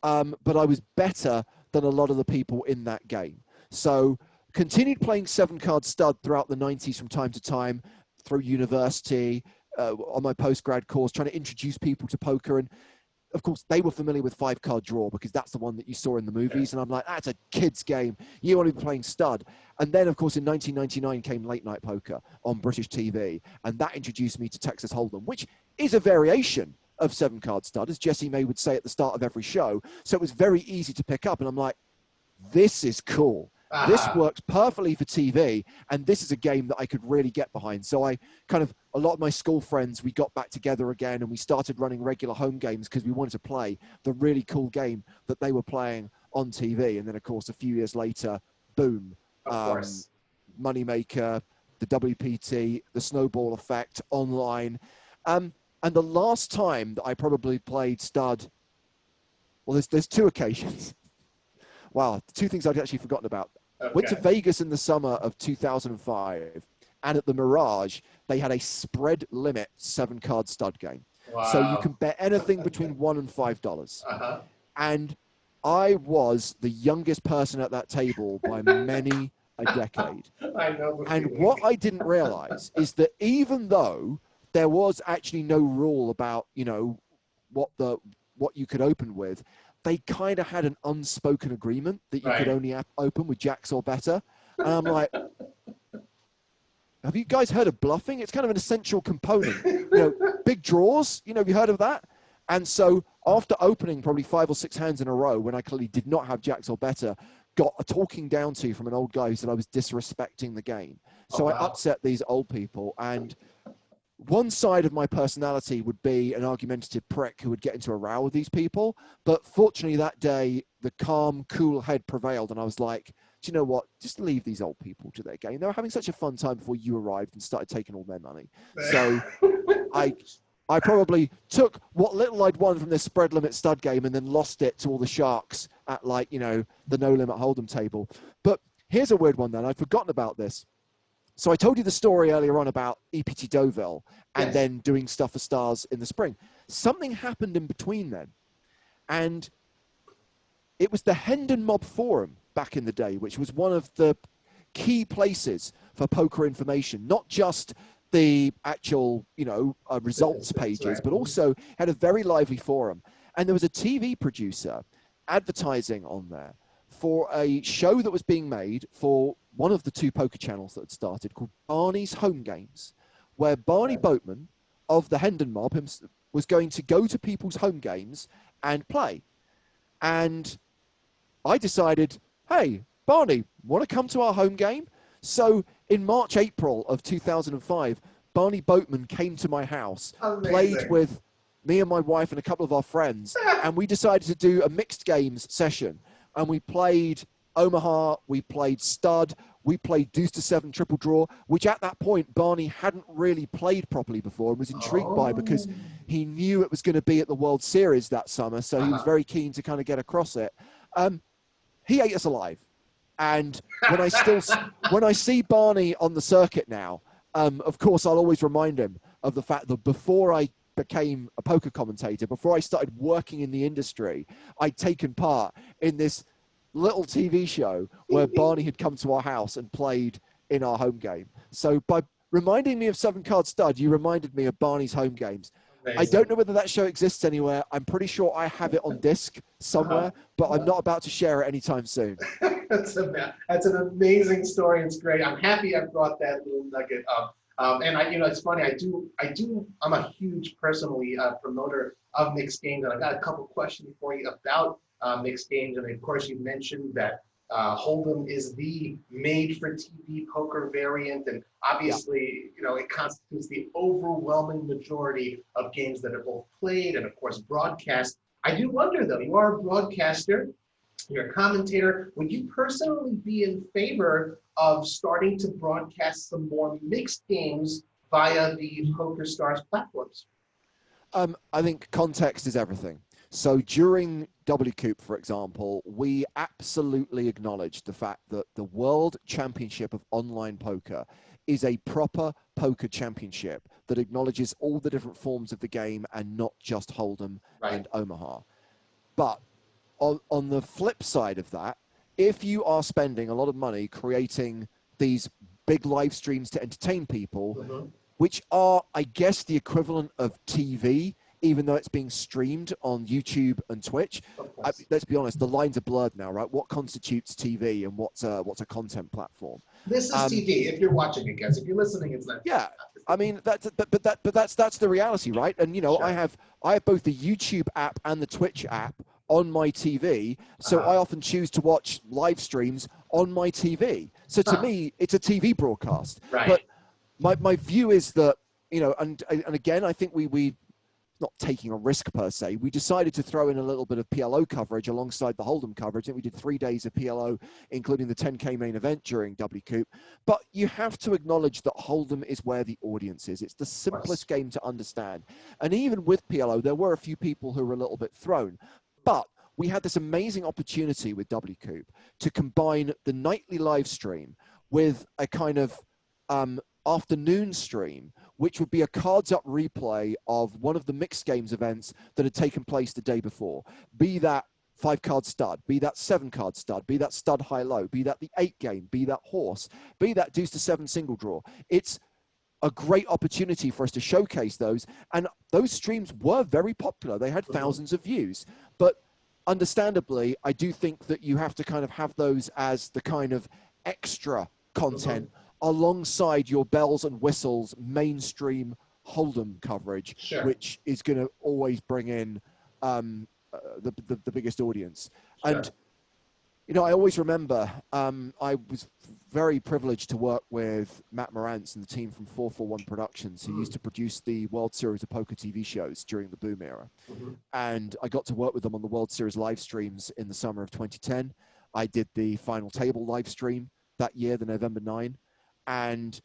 but I was better than a lot of the people in that game. So continued playing 7-Card Stud throughout the 90s from time to time, through university, on my post-grad course, trying to introduce people to poker. And of course, they were familiar with 5-Card Draw because that's the one that you saw in the movies. And I'm like, that's a kid's game. You want to be playing stud. And then, of course, in 1999 came Late Night Poker on British TV. And that introduced me to Texas Hold'em, which is a variation of 7-Card Stud, as Jesse May would say at the start of every show. So it was very easy to pick up. And I'm like, this is cool. This works perfectly for TV, and this is a game that I could really get behind. So a lot of my school friends, we got back together again, and we started running regular home games because we wanted to play the really cool game that they were playing on TV. And then, of course, a few years later, boom, Moneymaker, the WPT, the snowball effect, online. And the last time that I probably played stud, well, there's two occasions. Wow, two things I'd actually forgotten about. Okay. Went to Vegas in the summer of 2005, and at the Mirage, they had a spread limit 7-Card Stud game. Wow. So you can bet anything between $1 and $5. And I was the youngest person at that table by many a decade. I know. And what I didn't realize is that even though there was actually no rule about, you know, what you could open with. They kind of had an unspoken agreement that you could only open with jacks or better. And I'm like, have you guys heard of bluffing? It's kind of an essential component. You know, big draws, you know, have you heard of that? And so after opening probably 5 or 6 hands in a row, when I clearly did not have jacks or better, got a talking down to from an old guy who said I was disrespecting the game. So I upset these old people, and one side of my personality would be an argumentative prick who would get into a row with these people. But fortunately that day, the calm, cool head prevailed. And I was like, do you know what? Just leave these old people to their game. They were having such a fun time before you arrived and started taking all their money. So I probably took what little I'd won from this spread limit stud game and then lost it to all the sharks at, like, you know, the no limit hold'em table. But here's a weird one then. I'd forgotten about this. So I told you the story earlier on about EPT Deauville and then doing stuff for Stars in the spring. Something happened in between then. And it was the Hendon Mob Forum back in the day, which was one of the key places for poker information, not just the actual, you know, results pages, but also had a very lively forum. And there was a TV producer advertising on there for a show that was being made for one of the 2 poker channels that had started called Barney's Home Games, where Barney Boatman of the Hendon Mob was going to go to people's home games and play. And I decided, hey, Barney, want to come to our home game? So in March, April of 2005, Barney Boatman came to my house, played with me and my wife and a couple of our friends, and we decided to do a mixed games session. And we played Omaha, we played stud, we played deuce to 7 triple draw, which at that point Barney hadn't really played properly before and was intrigued by, because he knew it was going to be at the World Series that summer, so he was very keen to kind of get across it. He ate us alive. And when I see Barney on the circuit now, of course, I'll always remind him of the fact that before I became a poker commentator, before I started working in the industry, I'd taken part in this little TV show where Barney had come to our house and played in our home game. So by reminding me of 7 Card Stud, you reminded me of Barney's home games. Amazing. I don't know whether that show exists anywhere. I'm pretty sure I have it on disc somewhere, but I'm not about to share it anytime soon. That's an amazing story. It's great. I'm happy I brought that little nugget up. And it's funny. I'm a huge personally promoter of mixed games, and I got a couple questions for you about mixed games. And of course, you mentioned that Hold'em is the made-for-TV poker variant, and obviously, it constitutes the overwhelming majority of games that are both played and, of course, broadcast. I do wonder, though, you are a broadcaster, you're a commentator. Would you personally be in favor of starting to broadcast some more mixed games via the PokerStars platforms? I think context is everything. So during WCOOP, for example, we absolutely acknowledged the fact that the World Championship of Online Poker is a proper poker championship that acknowledges all the different forms of the game and not just Hold'em and Omaha. But on the flip side of that, if you are spending a lot of money creating these big live streams to entertain people, which are, I guess, the equivalent of TV, even though it's being streamed on YouTube and Twitch. Let's be honest, the lines are blurred now, right? What constitutes TV and what's a content platform? This is TV. If you're watching it, guys. If you're listening, it's not. Yeah, I mean that's the reality, right? And sure. I have both the YouTube app and the Twitch app on my TV, so I often choose to watch live streams on my TV. So to me, it's a TV broadcast. Right. But my view is that and again, I think we not taking a risk per se. We decided to throw in a little bit of PLO coverage alongside the Hold'em coverage. And we did 3 days of PLO, including the 10K main event during WCOOP. But you have to acknowledge that Hold'em is where the audience is. It's the simplest game to understand. And even with PLO, there were a few people who were a little bit thrown. But we had this amazing opportunity with WCOOP to combine the nightly live stream with a kind of afternoon stream, which would be a cards up replay of one of the mixed games events that had taken place the day before. Be that 5-card stud, be that 7-card stud, be that stud high-low, be that the 8 game, be that horse, be that deuce to 7 single draw. It's a great opportunity for us to showcase those. And those streams were very popular. They had thousands of views. But understandably, I do think that you have to kind of have those as the kind of extra content alongside your bells and whistles mainstream Hold'em coverage, which is going to always bring in the biggest audience. And you know, I always remember I was very privileged to work with Matt Morantz and the team from 441 Productions, who used to produce the World Series of Poker TV shows during the boom era. And I got to work with them on the World Series live streams in the summer of 2010. I did the final table live stream that year, the November 9. And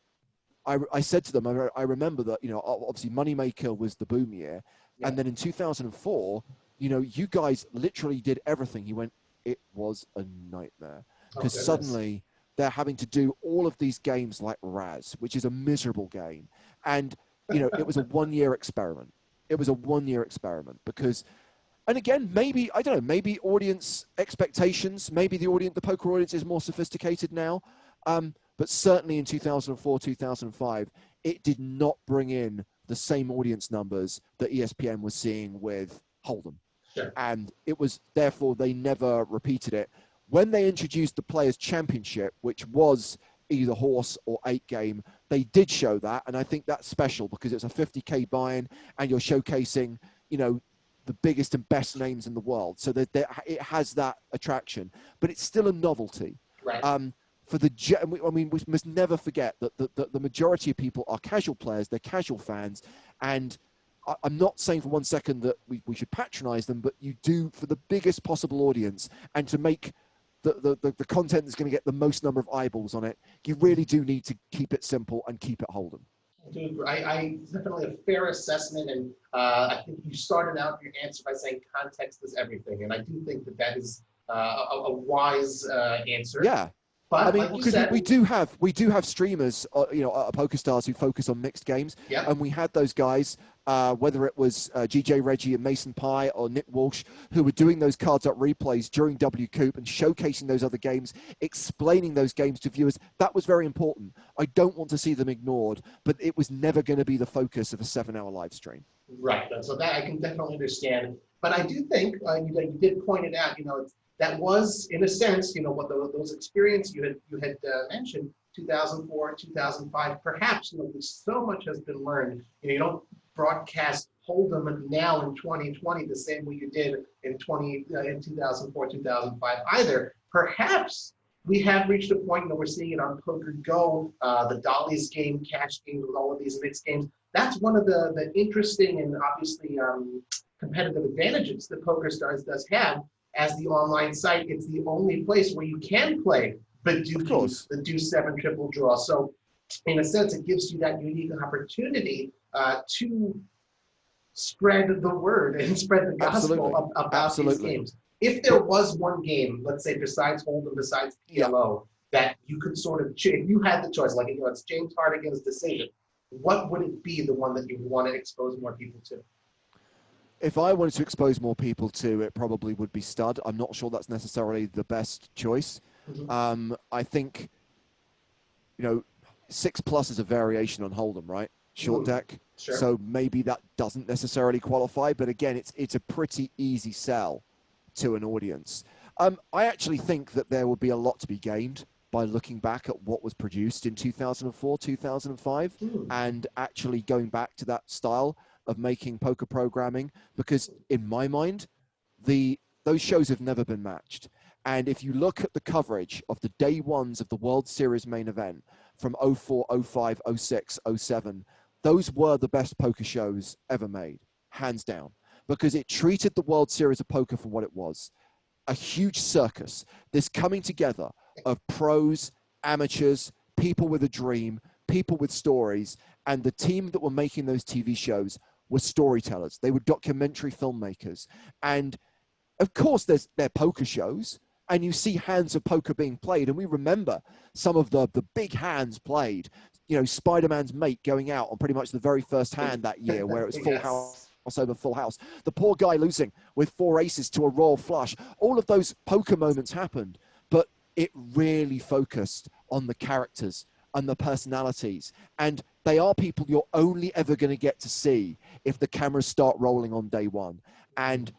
I said to them, I remember that, you know, obviously Moneymaker was the boom year. And then in 2004, you know, you guys literally did everything. He went, it was a nightmare because suddenly they're having to do all of these games like Raz, which is a miserable game. And, you know, it was a 1 year experiment. It was a 1 year experiment because, and again, maybe, I don't know, maybe audience expectations, maybe the poker audience is more sophisticated now. But certainly in 2004, 2005, it did not bring in the same audience numbers that ESPN was seeing with Hold'em. And it was, therefore, they never repeated it. When they introduced the Players' Championship, which was either horse or 8 game, they did show that. And I think that's special because it's a 50K buy-in and you're showcasing, you know, the biggest and best names in the world. So that it has that attraction, but it's still a novelty. For the, I mean, we must never forget that the majority of people are casual players, they're casual fans, and I'm not saying for 1 second that we should patronize them, but you do for the biggest possible audience and to make the content that's going to get the most number of eyeballs on it, you really do need to keep it simple and keep it Hold'em. I definitely a fair assessment, and I think you started out your answer by saying context is everything, and I do think that that is a wise answer. Yeah. But I mean, like because we do have streamers, you know, at PokerStars who focus on mixed games, and we had those guys, whether it was GJ Reggie and Mason Pye or Nick Walsh, who were doing those cards up replays during W Coop and showcasing those other games, explaining those games to viewers. That was very important. I don't want to see them ignored, but it was never going to be the focus of a 7-hour live stream. Right. So that I can definitely understand. But I do think you did point it out. You know, that was, in a sense, you know, what those experiences you had mentioned, 2004, 2005. Perhaps, you know, so much has been learned. You know, you don't broadcast Hold'em now in 2020 the same way you did in 2004, 2005 either. Perhaps we have reached a point, you know, we're seeing it on Poker Go, the Dolly's game, cash games with all of these mixed games. That's one of the interesting and obviously competitive advantages that PokerStars does have. As the online site, it's the only place where you can play the Deuce 7 triple draw. So in a sense, it gives you that unique opportunity to spread the word and spread the gospel about these games. If there was one game, let's say besides Hold'em, besides PLO, that you could sort of, if you had the choice, like, you know, it's James Hartigan's decision, what would it be, the one that you would want to expose more people to? If I wanted to expose more people to it, probably would be Stud. I'm not sure that's necessarily the best choice. I think, you know, 6+ is a variation on Hold'em, right? Short deck. So maybe that doesn't necessarily qualify, but again, it's a pretty easy sell to an audience. I actually think that there will be a lot to be gained by looking back at what was produced in 2004, 2005, and actually going back to that style of making poker programming, because in my mind, those shows have never been matched. And if you look at the coverage of the day ones of the World Series main event from 04, 05, 06, 07, those were the best poker shows ever made, hands down, because it treated the World Series of Poker for what it was, a huge circus, this coming together of pros, amateurs, people with a dream, people with stories, and the team that were making those TV shows were storytellers. They were documentary filmmakers. And of course, they're poker shows, and you see hands of poker being played. And we remember some of the big hands played, you know, Spider-Man's mate going out on pretty much the very first hand that year, where it was full house over full house. The poor guy losing with 4 aces to a royal flush. All of those poker moments happened, but it really focused on the characters and the personalities. And they are people you're only ever going to get to see if the cameras start rolling on day one. And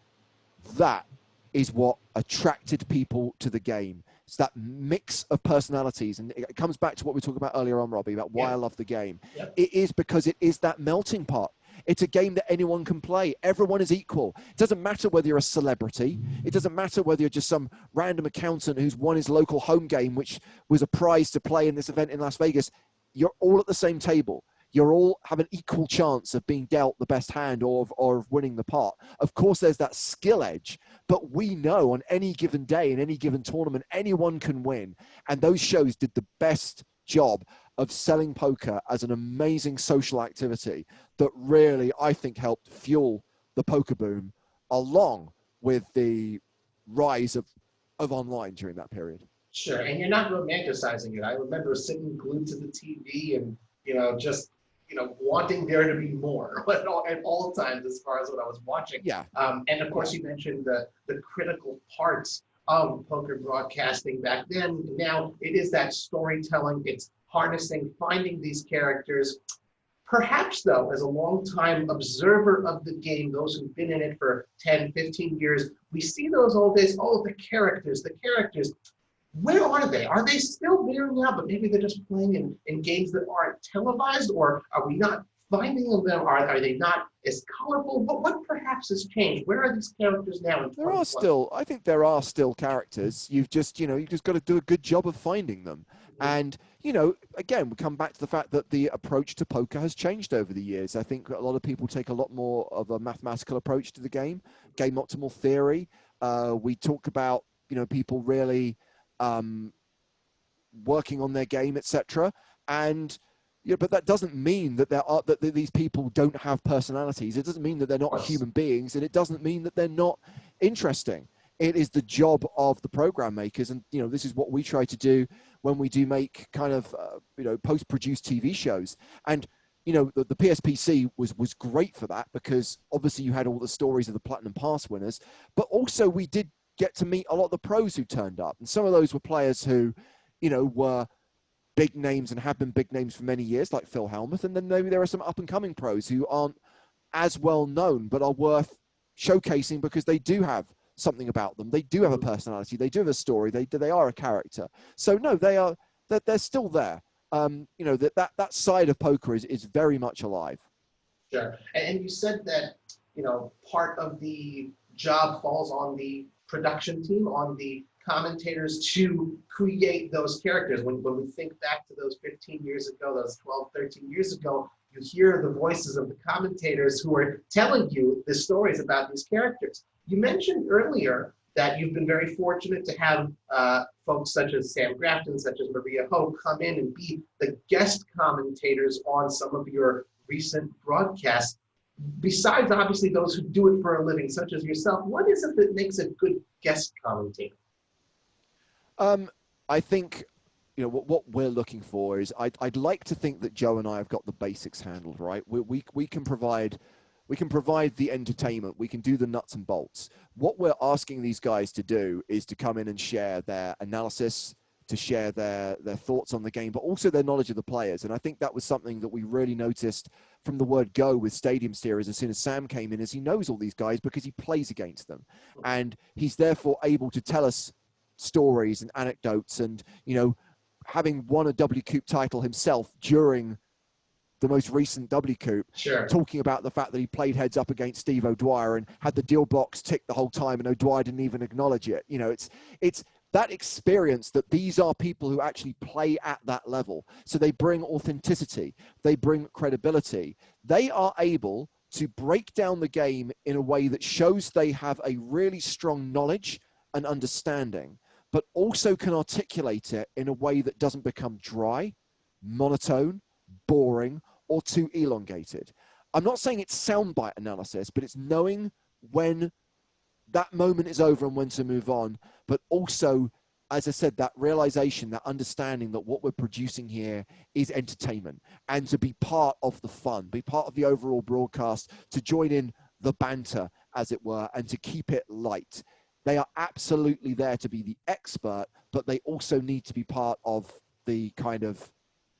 that is what attracted people to the game. It's that mix of personalities. And it comes back to what we talked about earlier on, Robbie, about why I love the game. It is because it is that melting pot. It's a game that anyone can play. Everyone is equal. It doesn't matter whether you're a celebrity. It doesn't matter whether you're just some random accountant who's won his local home game, which was a prize to play in this event in Las Vegas. You're all at the same table. You all have an equal chance of being dealt the best hand or of winning the pot. Of course, there's that skill edge, but we know on any given day, in any given tournament, anyone can win. And those shows did the best job of selling poker as an amazing social activity that really, I think, helped fuel the poker boom along with the rise of online during that period. Sure, and you're not romanticizing it. I remember sitting glued to the TV and, just, wanting there to be more at all times as far as what I was watching. Yeah. And of course, you mentioned the critical parts of poker broadcasting back then. Now it is that storytelling, it's harnessing, finding these characters. Perhaps, though, as a long-time observer of the game, those who've been in it for 10, 15 years, we see those old days, the characters. Where are they? Are they still there now, but maybe they're just playing in games that aren't televised, or are we not finding them? Are they not as colorful? What perhaps has changed? Where are these characters now? I think there are still characters. You've just got to do a good job of finding them. And, again, we come back to the fact that the approach to poker has changed over the years. I think a lot of people take a lot more of a mathematical approach to the game optimal theory. We talk about, people really working on their game, etc. And but that doesn't mean that that these people don't have personalities. It doesn't mean that they're not human beings, and it doesn't mean that they're not interesting. It is the job of the program makers, and this is what we try to do when we do make kind of post-produced TV shows. And the PSPC was great for that, because obviously you had all the stories of the Platinum Pass winners, but also we did get to meet a lot of the pros who turned up. And some of those were players who, were big names and have been big names for many years, like Phil Hellmuth. And then maybe there are some up and coming pros who aren't as well known, but are worth showcasing because they do have something about them. They do have a personality. They do have a story. They are a character. So no, they're still there. That side of poker is very much alive. Sure. And you said that, part of the job falls on the production team, on the commentators to create those characters. When we think back to those 15 years ago, those 12, 13 years ago, you hear the voices of the commentators who are telling you the stories about these characters. You mentioned earlier that you've been very fortunate to have folks such as Sam Grafton, such as Maria Ho, come in and be the guest commentators on some of your recent broadcasts. Besides, obviously, those who do it for a living, such as yourself, what is it that makes a good guest commentator? I think, what we're looking for is, I'd like to think that Joe and I have got the basics handled, right? We can provide the entertainment. We can do the nuts and bolts. What we're asking these guys to do is to come in and share their analysis, to share their thoughts on the game, but also their knowledge of the players. And I think that was something that we really noticed from the word go with Stadium Steerers as soon as Sam came in, as he knows all these guys because he plays against them. And he's therefore able to tell us stories and anecdotes, and, having won a W Coupe title himself during the most recent W Coupe, sure, talking about the fact that he played heads up against Steve O'Dwyer and had the deal box tick the whole time, and O'Dwyer didn't even acknowledge it. It's that experience that these are people who actually play at that level. So they bring authenticity, they bring credibility. They are able to break down the game in a way that shows they have a really strong knowledge and understanding, but also can articulate it in a way that doesn't become dry, monotone, boring, or too elongated. I'm not saying it's soundbite analysis, but it's knowing when that moment is over and when to move on, but also, as I said, that realization, that understanding that what we're producing here is entertainment, and to be part of the fun, be part of the overall broadcast, to join in the banter, as it were, and to keep it light. They are absolutely there to be the expert, but they also need to be part of the kind of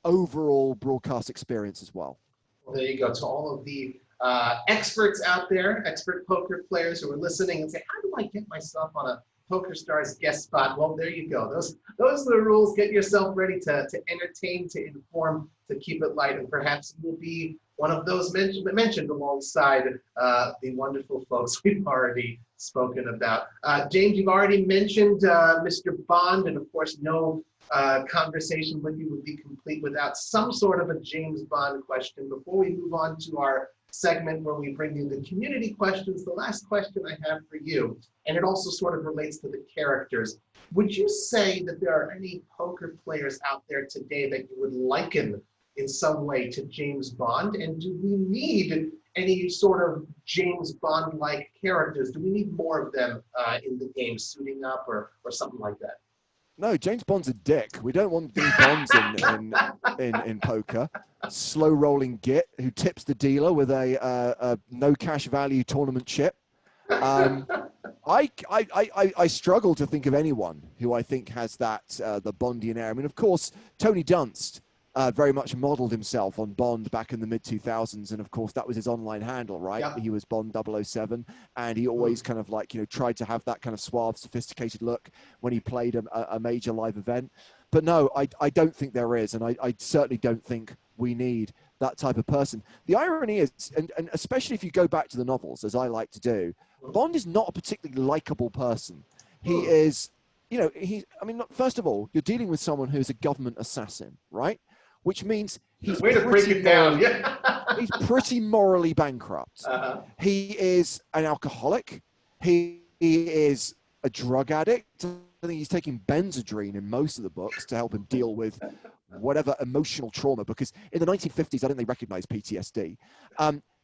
overall broadcast experience as well. Well, there you go. To all of the experts out there, expert poker players who are listening and say, how do I get myself on a PokerStars guest spot? Well, there you go. Those are the rules. Get yourself ready to entertain, to inform, to keep it light, and perhaps you will be one of those mentioned alongside the wonderful folks we've already spoken about. James, you've already mentioned Mr. Bond, and of course, no conversation with you would be complete without some sort of a James Bond question. Before we move on to our segment where we bring you the community questions, the last question I have for you, and it also sort of relates to the characters. Would you say that there are any poker players out there today that you would liken in some way to James Bond? And do we need any sort of James Bond-like characters? Do we need more of them in the game, suiting up or something like that? No, James Bond's a dick. We don't want any Bonds in poker. Slow rolling git who tips the dealer with a no cash value tournament chip. I struggle to think of anyone who I think has that the Bondian air. I mean, of course, Tony Dunst very much modeled himself on Bond back in the mid-2000s, and of course that was his online handle, right? Yep. He was Bond 007, and he always kind of like, tried to have that kind of suave, sophisticated look when he played a major live event. But no, I don't think there is, and I certainly don't think we need that type of person. The irony is, and especially if you go back to the novels, as I like to do, Bond is not a particularly likable person. He is, first of all, you're dealing with someone who's a government assassin, right? Which means he's way to break it down. Yeah. He's pretty morally bankrupt. He is an alcoholic. He is a drug addict. I think he's taking Benzedrine in most of the books to help him deal with whatever emotional trauma, because in the 1950s, I don't think they recognized PTSD.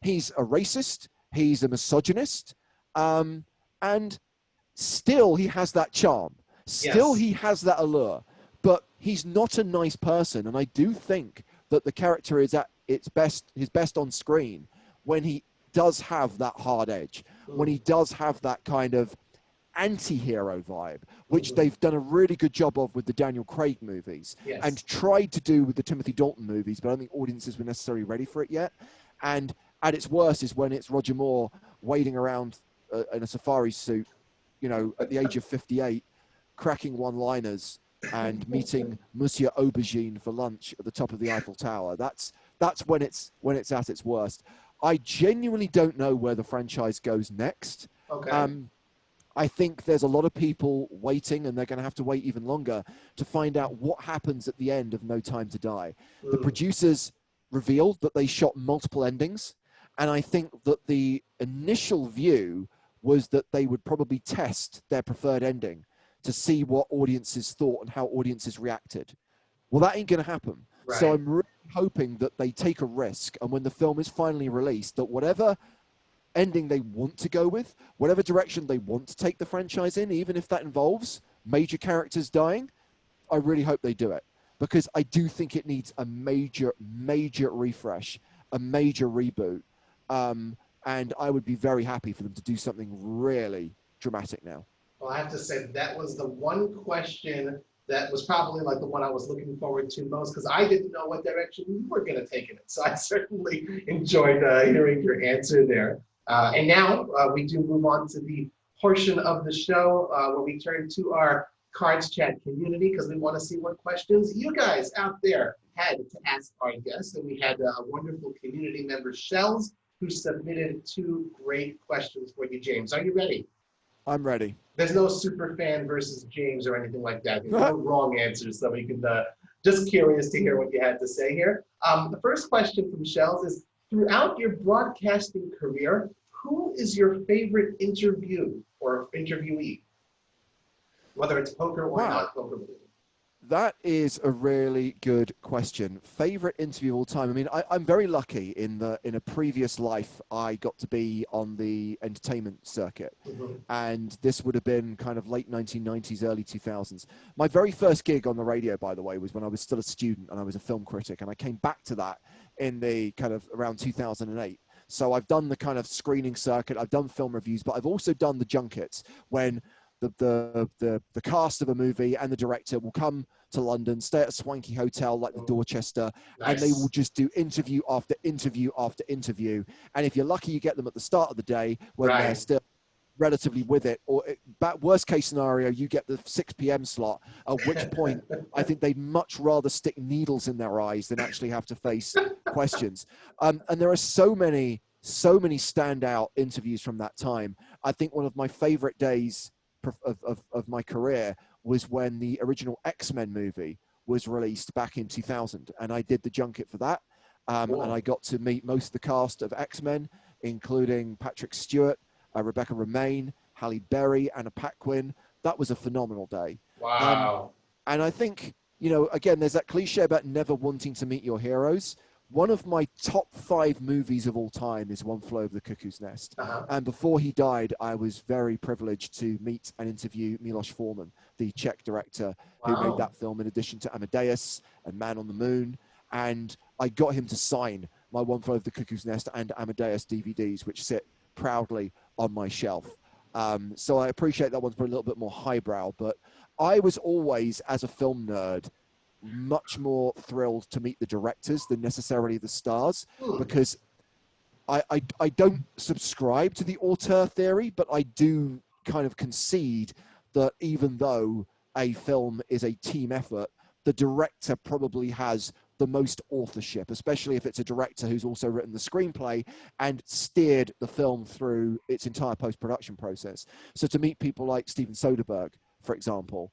He's a racist. He's a misogynist. And still he has that charm. Still he has that allure. But he's not a nice person, and I do think that the character is at his best on screen when he does have that hard edge, when he does have that kind of anti-hero vibe, which they've done a really good job of with the Daniel Craig movies, and tried to do with the Timothy Dalton movies, but I don't think audiences were necessarily ready for it yet. And at its worst is when it's Roger Moore wading around in a safari suit, at the age of 58, cracking one-liners and meeting Monsieur Aubergine for lunch at the top of the Eiffel Tower. That's when it's at its worst. I genuinely don't know where the franchise goes next. Okay. I think there's a lot of people waiting, and they're going to have to wait even longer to find out what happens at the end of No Time to Die. The producers revealed that they shot multiple endings, and I think that the initial view was that they would probably test their preferred ending to see what audiences thought and how audiences reacted. Well, that ain't going to happen. Right. So I'm really hoping that they take a risk, and when the film is finally released, that whatever ending they want to go with, whatever direction they want to take the franchise in, even if that involves major characters dying, I really hope they do it. Because I do think it needs a major refresh, a major reboot. And I would be very happy for them to do something really dramatic now. Well, I have to say that was the one question that was probably like the one I was looking forward to most, because I didn't know what direction you were going to take in it. So I certainly enjoyed hearing your answer there. And now we do move on to the portion of the show where we turn to our CardsChat community, because we want to see what questions you guys out there had to ask our guests. And we had a wonderful community member, Shells, who submitted 2 great questions for you, James. Are you ready? I'm ready. There's no super fan versus James or anything like that. There's no wrong answers, so we can just curious to hear what you had to say here. The first question from Shells is, throughout your broadcasting career, who is your favorite interview or interviewee? Whether it's poker or not poker. That is a really good question. Favorite interview of all time. I mean, I'm very lucky in a previous life, I got to be on the entertainment circuit. And this would have been kind of late 1990s, early 2000s. My very first gig on the radio, by the way, was when I was still a student and I was a film critic. And I came back to that in the kind of around 2008. So I've done the kind of screening circuit, I've done film reviews, but I've also done the junkets when the cast of a movie and the director will come to London, stay at a swanky hotel like the Dorchester, Nice. and they will just do interview after interview after interview. And if you're lucky, you get them at the start of the day when they're still relatively with it, or worst case scenario, you get the 6 p.m. slot, at which point I think they'd much rather stick needles in their eyes than actually have to face questions. And there are so many standout interviews from that time. I think one of my favorite days of my career was when the original X-Men movie was released back in 2000, and I did the junket for that. And I got to meet most of the cast of X-Men, including Patrick Stewart, Rebecca Romaine, Halle Berry, Anna Paquin. That was a phenomenal day. Wow. And I think, again, there's that cliche about never wanting to meet your heroes. One of my top 5 movies of all time is One Flew Over the Cuckoo's Nest. And before he died, I was very privileged to meet and interview Milos Forman, the Czech director who made that film, in addition to Amadeus and Man on the Moon. And I got him to sign my One Flew Over the Cuckoo's Nest and Amadeus DVDs, which sit proudly on my shelf. So I appreciate that one's probably a little bit more highbrow, but I was always, as a film nerd, much more thrilled to meet the directors than necessarily the stars, because I don't subscribe to the auteur theory, but I do kind of concede that even though a film is a team effort, the director probably has the most authorship, especially if it's a director who's also written the screenplay and steered the film through its entire post-production process. So to meet people like Steven Soderbergh, for example,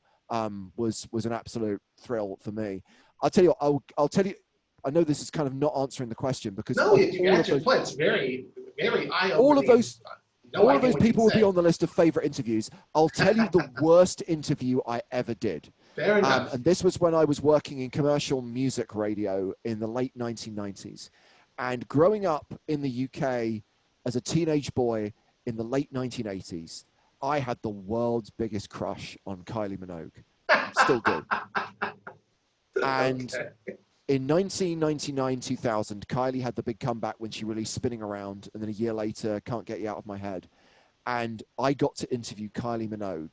was an absolute thrill for me. I'll tell you, I'll tell you, I know this is kind of not answering the question, because you answered it's very, very eye-opening. All of those people will be on the list of favorite interviews. I'll tell you the worst interview I ever did. Fair enough. And this was when I was working in commercial music radio in the late 1990s. And growing up in the UK as a teenage boy in the late 1980s, I had the world's biggest crush on Kylie Minogue. Still do. And in 1999-2000, Kylie had the big comeback when she released Spinning Around, and then a year later, Can't Get You Out of My Head. And I got to interview Kylie Minogue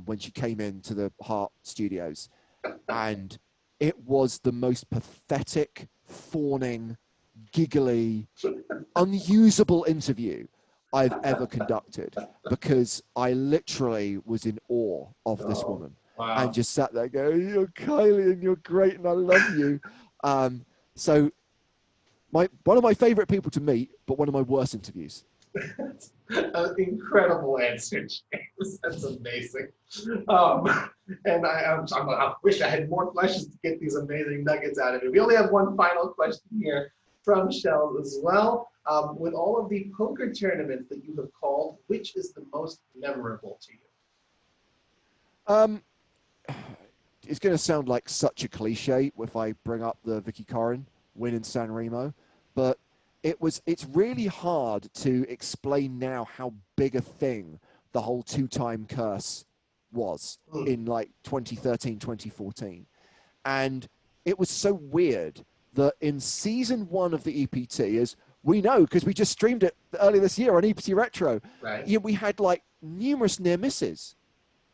when she came into the Heart Studios. And it was the most pathetic, fawning, giggly, unusable interview I've ever conducted, because I literally was in awe of this woman. Wow. And just sat there going, "You're Kylie and you're great and I love you." So one of my favorite people to meet, but one of my worst interviews. An incredible answer, James. That's amazing. And I wish I had more questions to get these amazing nuggets out of it. We only have one final question here from Shell as well. With all of the poker tournaments that you have called, which is the most memorable to you? It's going to sound like such a cliche if I bring up the Vicky Corrin win in San Remo, but it's really hard to explain now how big a thing the whole 2-time curse was in like 2013, 2014. And it was so weird that in season 1 of the EPT, as we know, because we just streamed it earlier this year on EPT Retro, we had like numerous near misses.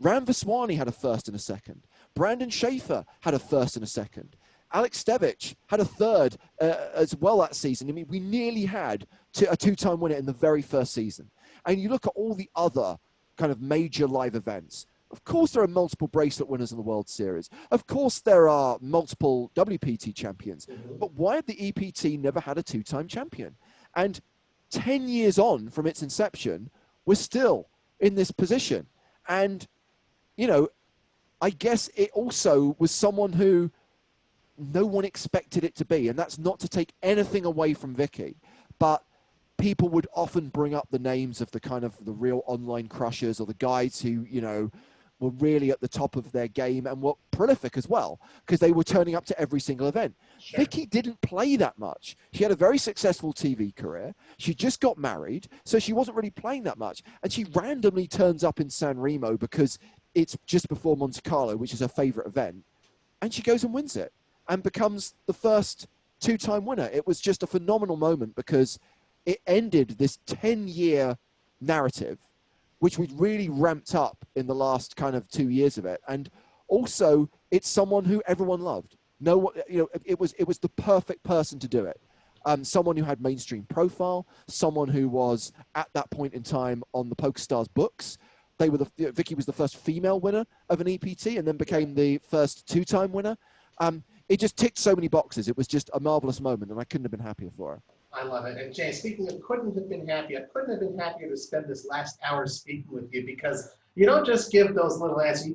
Ram Vaswani had a first and a second. Brandon Schaefer had a first and a second. Alex Stevic had a third as well that season. I mean, we nearly had a 2-time winner in the very first season. And you look at all the other kind of major live events. Of course, there are multiple bracelet winners in the World Series. Of course, there are multiple WPT champions. But why had the EPT never had a 2-time champion? And 10 years on from its inception, we're still in this position. And, I guess it also was someone who no one expected it to be. And that's not to take anything away from Vicky, but people would often bring up the names of the real online crushers, or the guys who, were really at the top of their game and were prolific as well, because they were turning up to every single event. Sure. Vicky didn't play that much. She had a very successful TV career. She just got married, so she wasn't really playing that much. And she randomly turns up in San Remo because it's just before Monte Carlo, which is her favorite event. And she goes and wins it and becomes the first 2-time winner. It was just a phenomenal moment, because it ended this 10-year narrative, which we'd really ramped up in the last kind of 2 years of it. And Also, it's someone who everyone loved. It was the perfect person to do it. Someone who had mainstream profile, someone who was at that point in time on the PokerStars books. Vicky was the first female winner of an EPT and then became the first two-time winner. It just ticked so many boxes. It was just a marvelous moment, and I couldn't have been happier for her. I love it. And Jay, speaking of couldn't have been happier, I couldn't have been happier to spend this last hour speaking with you, because you don't just give those little answers.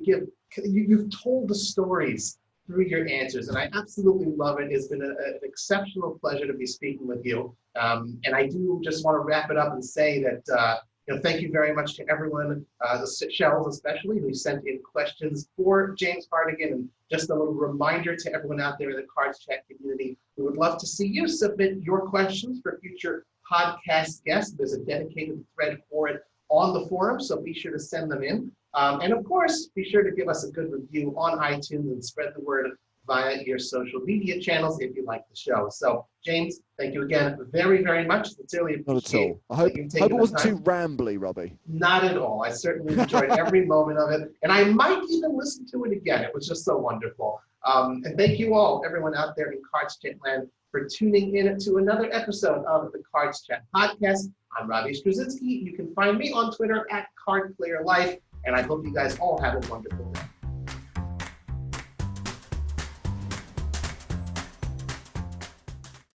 You've told the stories through your answers, and I absolutely love it. It's been an exceptional pleasure to be speaking with you. And I do just want to wrap it up and say that thank you very much to everyone, the Shells especially, who sent in questions for James Hartigan. And just a little reminder to everyone out there in the CardsChat community, we would love to see you submit your questions for future podcast guests. There's a dedicated thread for it on the forum, so be sure to send them in. And of course, be sure to give us a good review on iTunes and spread the word via your social media channels if you like the show. So, James, thank you again very, very much. Sincerely appreciate. Not at all. I hope it wasn't too rambly, Robbie. Not at all. I certainly enjoyed every moment of it, and I might even listen to it again. It was just so wonderful. And thank you all, everyone out there in CardsChat land, for tuning in to another episode of the CardsChat podcast. I'm Robbie Strazynski. You can find me on Twitter at CardPlayerLife, and I hope you guys all have a wonderful day.